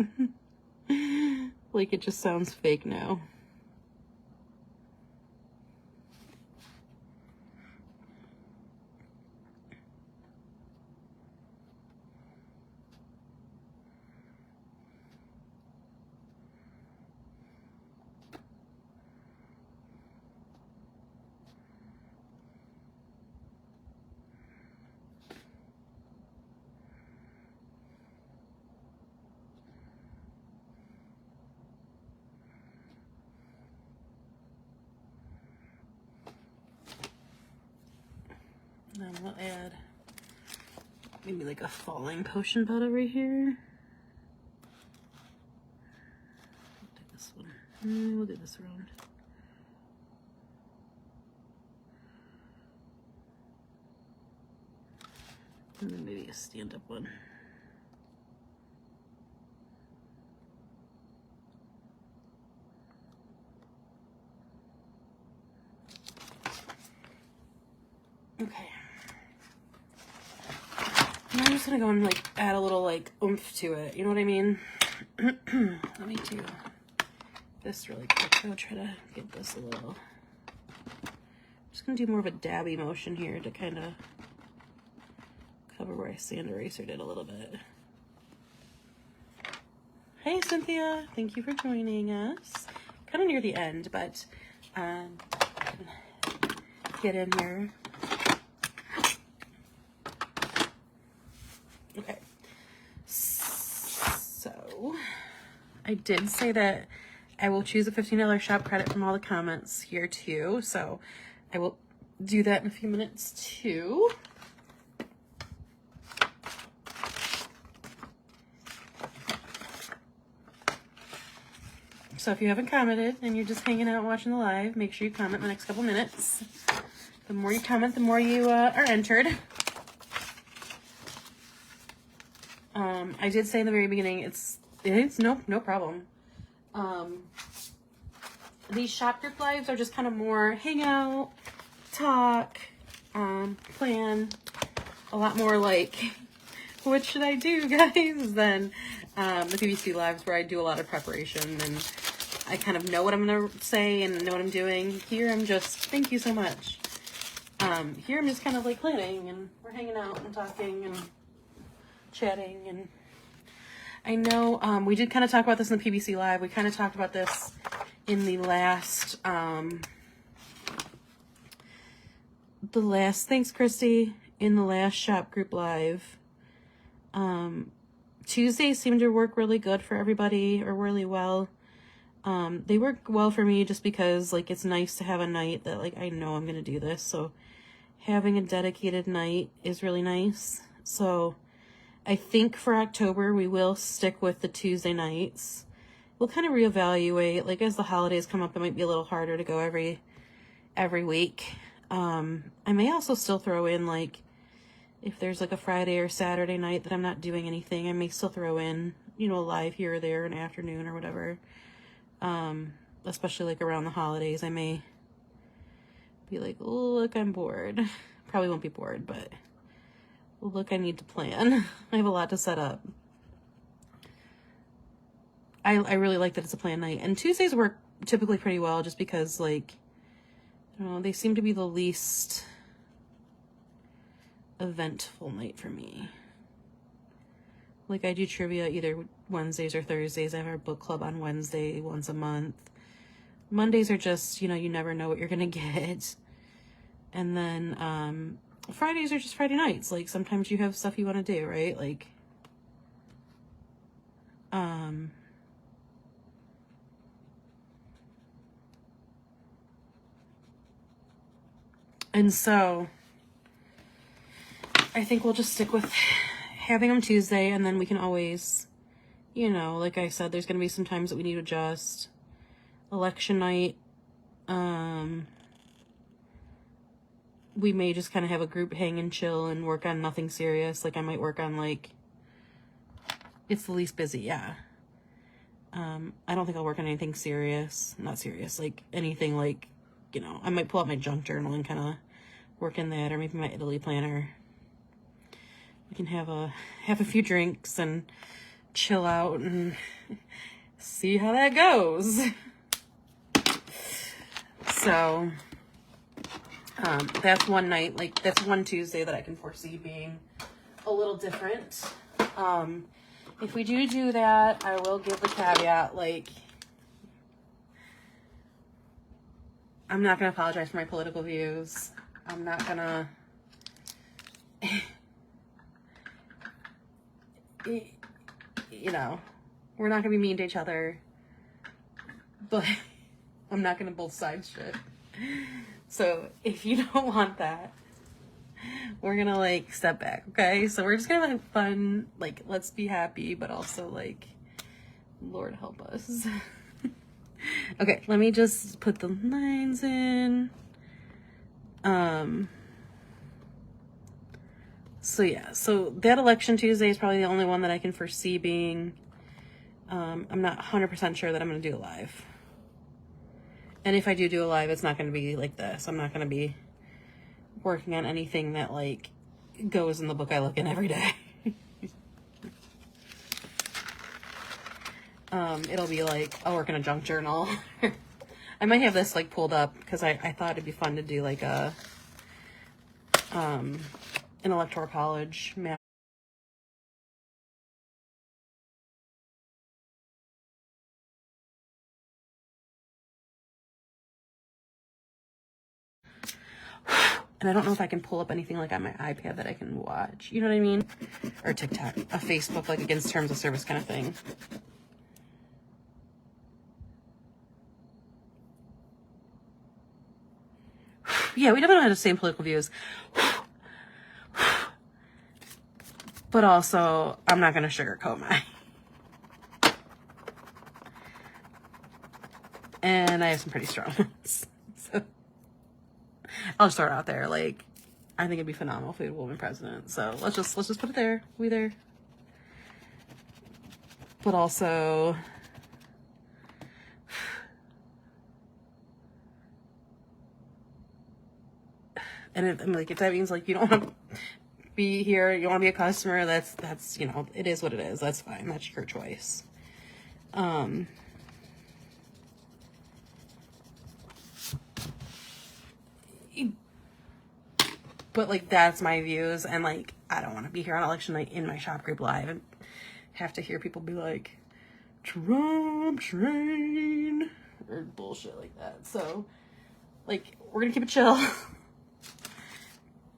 Like, it just sounds fake now. And then we'll add maybe like a falling potion bud over here. I'll take this one. We'll do this around. And then maybe a stand-up one. Okay. Now I'm just gonna go and like add a little like oomph to it. You know what I mean? Let me do this really quick. I'll try to get this a little. I'm just gonna do more of a dabby motion here to kind of cover where I sand erasered it a little bit. Hey Cynthia, thank you for joining us. Kind of near the end, but get in here. Okay, so I did say that I will choose a $15 shop credit from all the comments here too, so I will do that in a few minutes too. So if you haven't commented and you're just hanging out watching the live, make sure you comment in the next couple minutes. The more you comment, the more you are entered. I did say in the very beginning, it's no problem. These shop group lives are just kind of more hang out, talk, plan, a lot more like, what should I do, guys, than the PVC lives where I do a lot of preparation and I kind of know what I'm going to say and know what I'm doing. Here I'm just, thank you so much. Here I'm just kind of like planning and we're hanging out and talking and chatting. And I know we did kind of talk about this in the PVC live. We kind of talked about this in the last, thanks Christy, in the last shop group live. Tuesdays seem to work really good for everybody, or really well. They work well for me just because like it's nice to have a night that like I know I'm gonna do this, so having a dedicated night is really nice. So I think for October we will stick with the Tuesday nights. We'll kind of reevaluate, like as the holidays come up it might be a little harder to go every week. I may also still throw in like if there's like a Friday or Saturday night that I'm not doing anything, I may still throw in, you know, a live here or there, an afternoon or whatever. Especially like around the holidays, I may be like, oh, look, I'm bored. Probably won't be bored, but look, I need to plan. I have a lot to set up. I really like that it's a planned night. And Tuesdays work typically pretty well just because like, I don't know, they seem to be the least eventful night for me. Like I do trivia either Wednesdays or Thursdays. I have our book club on Wednesday once a month. Mondays are just, you know, you never know what you're gonna get. And then Fridays are just Friday nights. Like sometimes you have stuff you want to do, right? Like and so I think we'll just stick with having them Tuesday, and then we can always, you know, like I said, there's going to be some times that we need to adjust. Election night, we may just kind of have a group hang and chill and work on nothing serious. Like I might work on like, it's the least busy, yeah. I don't think I'll work on anything serious. Not serious, like anything like, you know, I might pull out my junk journal and kind of work in that, or maybe my Italy planner. We can have a few drinks and chill out and see how that goes. So that's one night, like that's one Tuesday that I can foresee being a little different. If we do that, I will give the caveat, like, I'm not going to apologize for my political views. I'm not going to, you know, we're not going to be mean to each other, but I'm not going to both sides shit. So if you don't want that, we're gonna like step back, okay? So we're just gonna have fun, like let's be happy, but also like Lord help us. Okay, let me just put the lines in. So yeah, so that election Tuesday is probably the only one that I can foresee being, I'm not 100% sure that I'm gonna do a live. And if I do a live, it's not gonna be like this. I'm not gonna be working on anything that like goes in the book I look in every day. It'll be like I'll work in a junk journal. I might have this like pulled up because I thought it'd be fun to do like a an electoral college map. And I don't know if I can pull up anything like on my iPad that I can watch. You know what I mean? Or TikTok, a Facebook like against terms of service kind of thing. Yeah, we definitely have the same political views. But also, I'm not going to sugarcoat mine. And I have some pretty strong ones. So I'll just throw it out there. Like, I think it'd be phenomenal if we had a woman president. So let's just put it there. We there. But also, and if, I mean, like, if that means like you don't want to be here, you want to be a customer, that's you know, it is what it is. That's fine. That's your choice. But like that's my views, and like I don't want to be here on election night in my shop group live and have to hear people be like Trump train or bullshit like that. So like we're gonna keep it chill.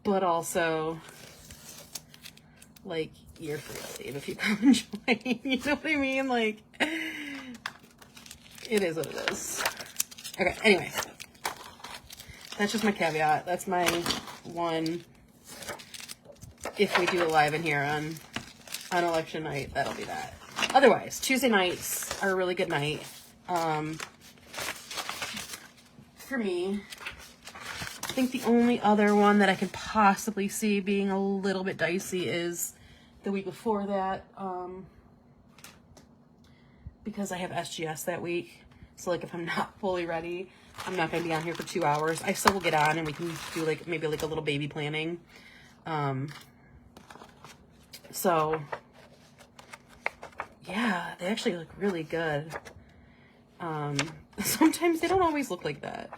But also like you're free to leave if you come and join. You know what I mean? Like it is what it is. Okay, anyway. That's just my caveat. That's my one. If we do a live in here on election night, that'll be that. Otherwise, Tuesday nights are a really good night. For me, I think the only other one that I can possibly see being a little bit dicey is the week before that. Because I have SGS that week. So like if I'm not fully ready, I'm not going to be on here for 2 hours. I still will get on and we can do like maybe like a little baby planning. So yeah, they actually look really good. Sometimes they don't always look like that.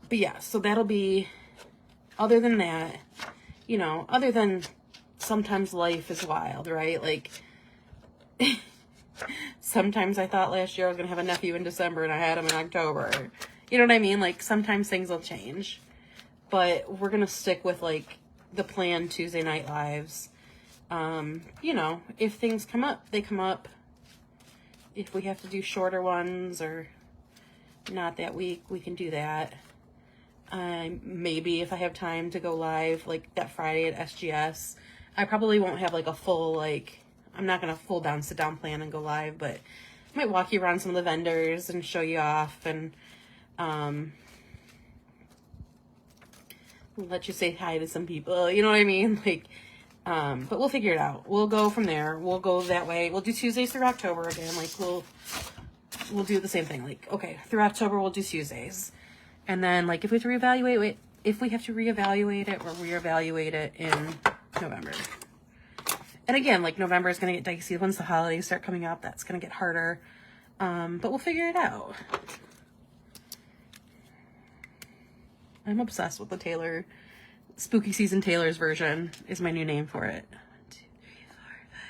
But yeah, so that'll be, other than that, you know, other than sometimes life is wild, right? Like, sometimes I thought last year I was going to have a nephew in December and I had him in October. You know what I mean? Like, sometimes things will change. But we're going to stick with, like, the planned Tuesday night lives. You know, if things come up, they come up. If we have to do shorter ones or not that week, we can do that. Maybe if I have time to go live, like, that Friday at SGS, I probably won't have, like, a full, like, I'm not going to full down, sit down plan and go live, but I might walk you around some of the vendors and show you off and, let you say hi to some people, you know what I mean? Like, but we'll figure it out. We'll go from there. We'll go that way. We'll do Tuesdays through October again. Like, we'll do the same thing. Like, okay, through October, we'll do Tuesdays. And then, like, if we have to reevaluate it, we'll reevaluate it in November. And again, like, November is going to get dicey. Once the holidays start coming up, that's going to get harder. But we'll figure it out. I'm obsessed with the Taylor, Spooky Season Taylor's version is my new name for it. 1, 2, 3, 4, 5,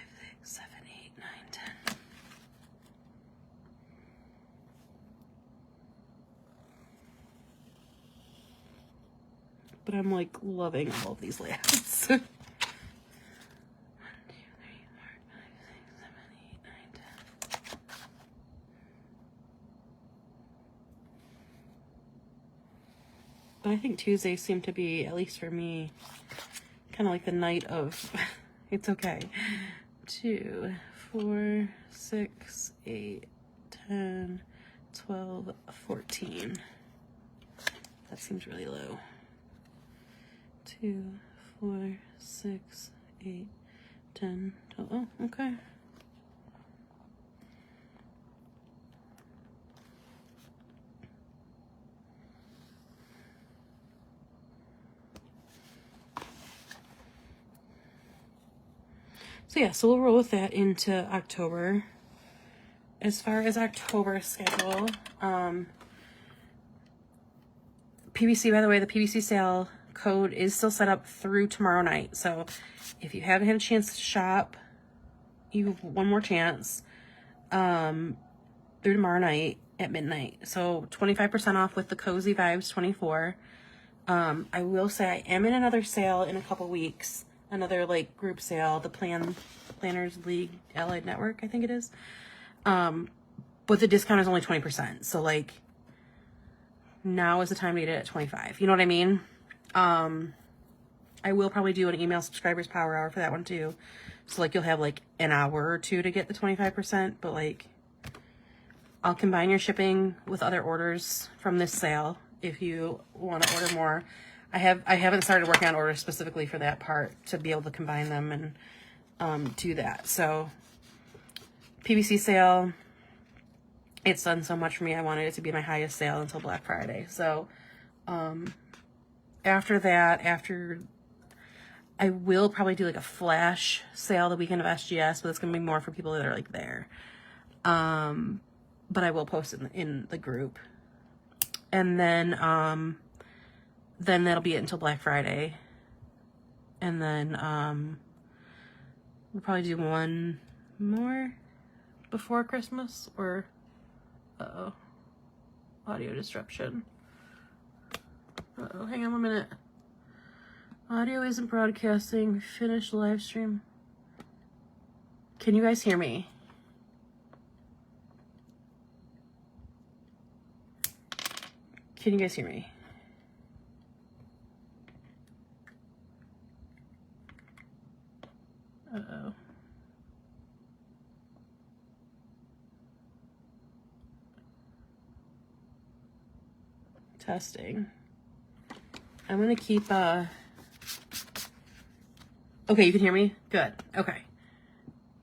6, 7, 8, 9, 10. But I'm, like, loving all of these layouts. 1, 2, 3, 4, 5, 6, 7, 8, 9, 10. But I think Tuesdays seem to be, at least for me, kind of like the night of, it's okay. 2, 4, 6, 8, 10, 12, 14. That seems really low. 2, 4, 6, 8, 10, 12. Oh, okay. So yeah, so we'll roll with that into October. As far as October schedule, PVC, by the way, the PVC sale code is still set up through tomorrow night. So if you haven't had a chance to shop, you have one more chance through tomorrow night at midnight. So 25% off with the Cozy Vibes 24. I will say I am in another sale in a couple weeks. Another like group sale, the Planners League Allied Network, I think it is. But the discount is only 20%. So like now is the time to get it at 25. You know what I mean? I will probably do an email subscribers power hour for that one too. So like you'll have like an hour or two to get the 25%, but like I'll combine your shipping with other orders from this sale if you want to order more. I haven't started working on orders specifically for that part to be able to combine them and do that. So PVC sale, it's done so much for me. I wanted it to be my highest sale until Black Friday. So after that, I will probably do like a flash sale the weekend of SGS, but it's gonna be more for people that are like there. But I will post it in the group, and then that'll be it until Black Friday. And then we'll probably do one more before Christmas, or uh-oh, audio disruption. Uh-oh, hang on 1 minute. Audio isn't broadcasting. Finish live stream. Can you guys hear me? Can you guys hear me? Uh-oh. Testing. I'm gonna keep, okay, you can hear me? Good, okay.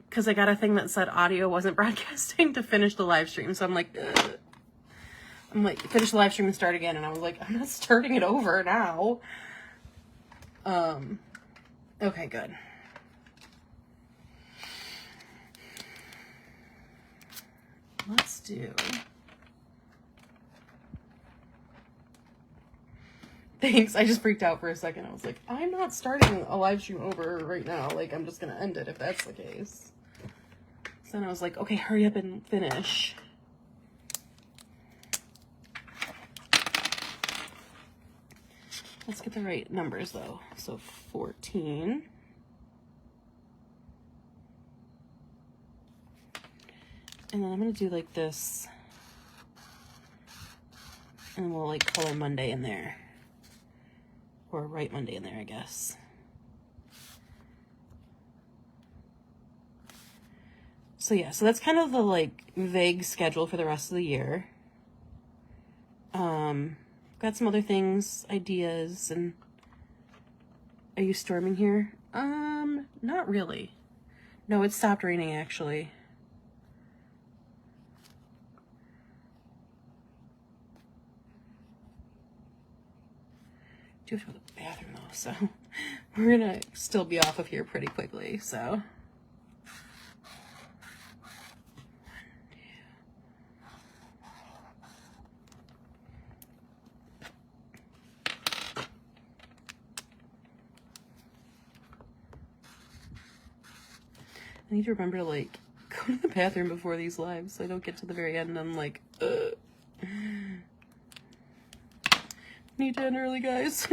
Because I got a thing that said audio wasn't broadcasting to finish the live stream, so I'm like, ugh. I'm like, finish the live stream and start again, and I was like, I'm not starting it over now. Okay, good. Let's do... Thanks, I just freaked out for a second. I was like, I'm not starting a live stream over right now. Like, I'm just gonna end it if that's the case. So then I was like, okay, hurry up and finish. Let's get the right numbers though. So 14. And then I'm gonna do like this. And we'll like color Monday in there. Or write Monday in there, I guess. So yeah, so that's kind of the like vague schedule for the rest of the year. Got some other things, ideas, and are you storming here? Not really. No, it stopped raining actually. Do have to go to the bathroom though, so we're gonna still be off of here pretty quickly, so. I need to remember to like go to the bathroom before these lives so I don't get to the very end and I'm like, need to end early, guys.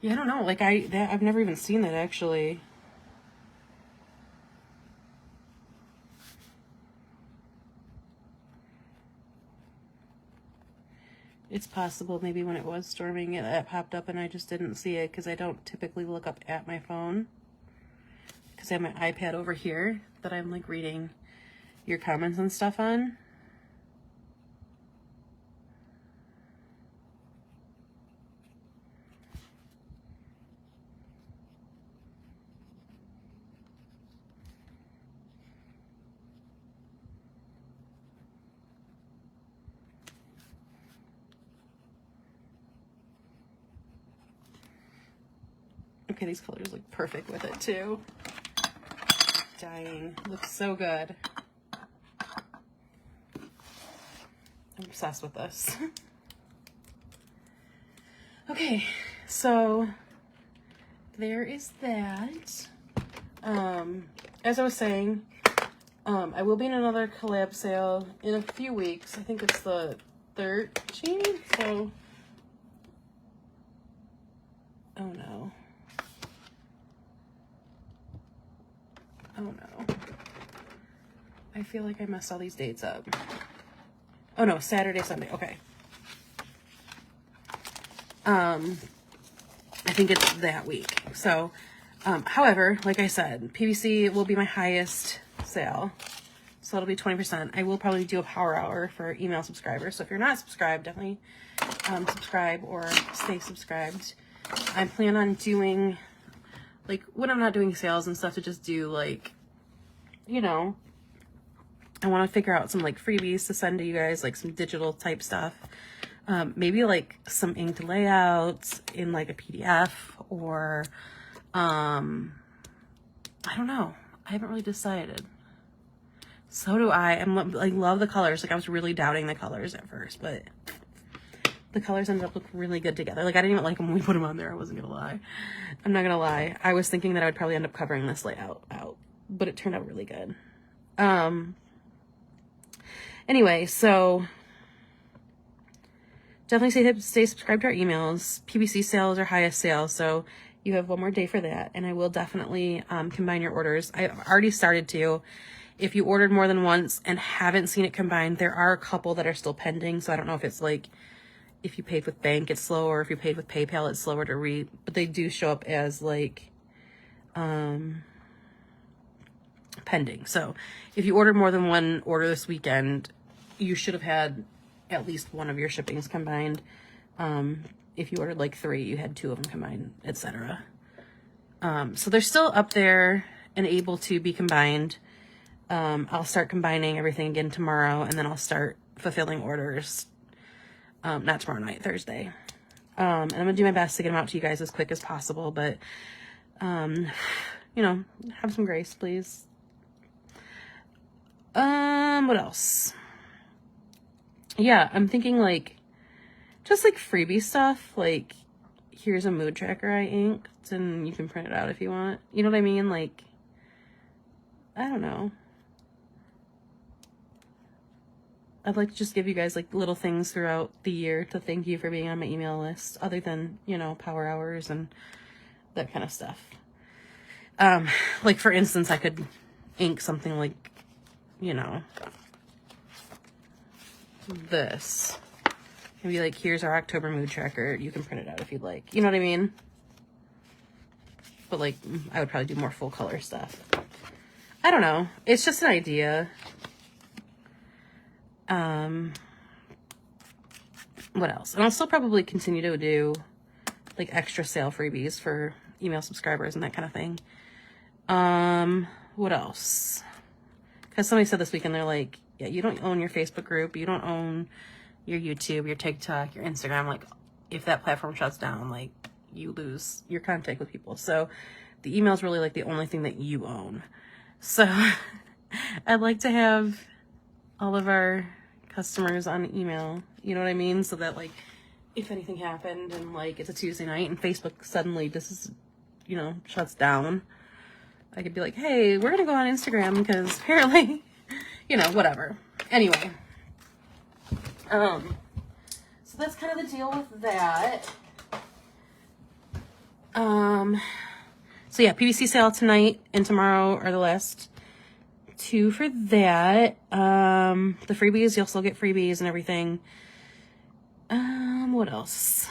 Yeah, I don't know. Like, I've never even seen that, actually. It's possible maybe when it was storming, it popped up and I just didn't see it because I don't typically look up at my phone. Because I have my iPad over here that I'm, like, reading your comments and stuff on. Okay, these colors look perfect with it too. Dying. Looks so good. I'm obsessed with this. Okay, so there is that. As I was saying, I will be in another collab sale in a few weeks. I think it's the 13th, so... Oh no. Oh no. I feel like I messed all these dates up. Oh no, Saturday, Sunday, okay. I think it's that week. So, however, like I said, PVC will be my highest sale. So it'll be 20%. I will probably do a power hour for email subscribers. So if you're not subscribed, definitely subscribe or stay subscribed. I plan on doing, like, when I'm not doing sales and stuff, to just do, like, you know, I want to figure out some, like, freebies to send to you guys, like some digital type stuff. Maybe like some inked layouts in like a PDF or, I don't know. I haven't really decided. So do I. I love the colors. Like, I was really doubting the colors at first, but the colors ended up looking really good together. Like, I didn't even like them when we put them on there. I wasn't gonna lie. I'm not gonna lie. I was thinking that I would probably end up covering this layout out, but it turned out really good. Anyway, so definitely stay subscribed to our emails. PBC sales are highest sale, so you have one more day for that. And I will definitely combine your orders. I've already started to. If you ordered more than once and haven't seen it combined, there are a couple that are still pending. So I don't know if it's like, if you paid with bank, it's slower. If you paid with PayPal, it's slower to read. But they do show up as like pending. So if you ordered more than one order this weekend, you should have had at least one of your shippings combined. If you ordered like 3, you had 2 of them combined, etc. So they're still up there and able to be combined. I'll start combining everything again tomorrow, and then I'll start fulfilling orders, not tomorrow night, Thursday. And I'm gonna do my best to get them out to you guys as quick as possible, but, you know, have some grace, please. What else? Yeah, I'm thinking like, just like freebie stuff, like, here's a mood tracker I inked, and you can print it out if you want. You know what I mean? Like, I don't know. I'd like to just give you guys like little things throughout the year to thank you for being on my email list, other than, you know, power hours and that kind of stuff. Like, for instance, I could ink something like, you know, this. And be like, here's our October mood tracker. You can print it out if you'd like. You know what I mean? But like, I would probably do more full color stuff. I don't know. It's just an idea. What else? And I'll still probably continue to do like extra sale freebies for email subscribers and that kind of thing. What else? Because somebody said this weekend, they're like, yeah, you don't own your Facebook group. You don't own your YouTube, your TikTok, your Instagram. Like, if that platform shuts down, like, you lose your contact with people. So the email is really like the only thing that you own. So I'd like to have all of our customers on email, you know what I mean? So that, like, if anything happened and like it's a Tuesday night and Facebook suddenly you know, shuts down, I could be like, hey, we're gonna go on Instagram because apparently, you know, whatever. Anyway, so that's kind of the deal with that. So yeah, PVC sale tonight and tomorrow are the last two for that. The freebies, you'll still get freebies and everything. What else?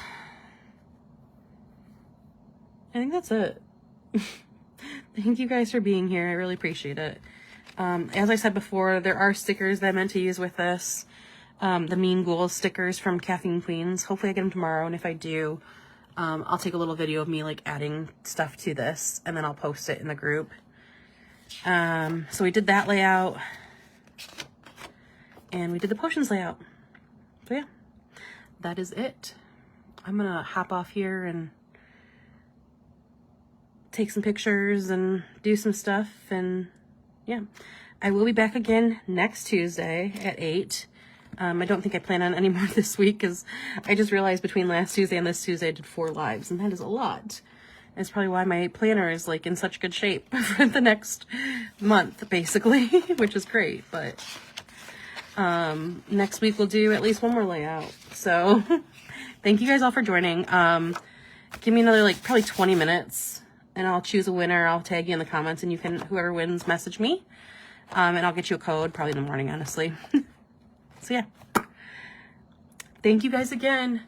I think that's it. Thank you guys for being here. I really appreciate it. As I said before, there are stickers that I meant to use with this. The Mean Ghouls stickers from Caffeine Queens. Hopefully I get them tomorrow, and if I do, I'll take a little video of me like adding stuff to this, and then I'll post it in the group. So we did that layout, and we did the potions layout. So yeah, that is it. I'm gonna hop off here and take some pictures and do some stuff, and yeah, I will be back again next Tuesday at 8. I don't think I plan on any more this week because I just realized between last Tuesday and this Tuesday I did 4 lives, and that is a lot. That's probably why my planner is like in such good shape for the next month, basically, which is great. But next week we'll do at least one more layout. So thank you guys all for joining. Give me another like probably 20 minutes and I'll choose a winner. I'll tag you in the comments and you can, whoever wins, message me. And I'll get you a code probably in the morning, honestly. So yeah, thank you guys again.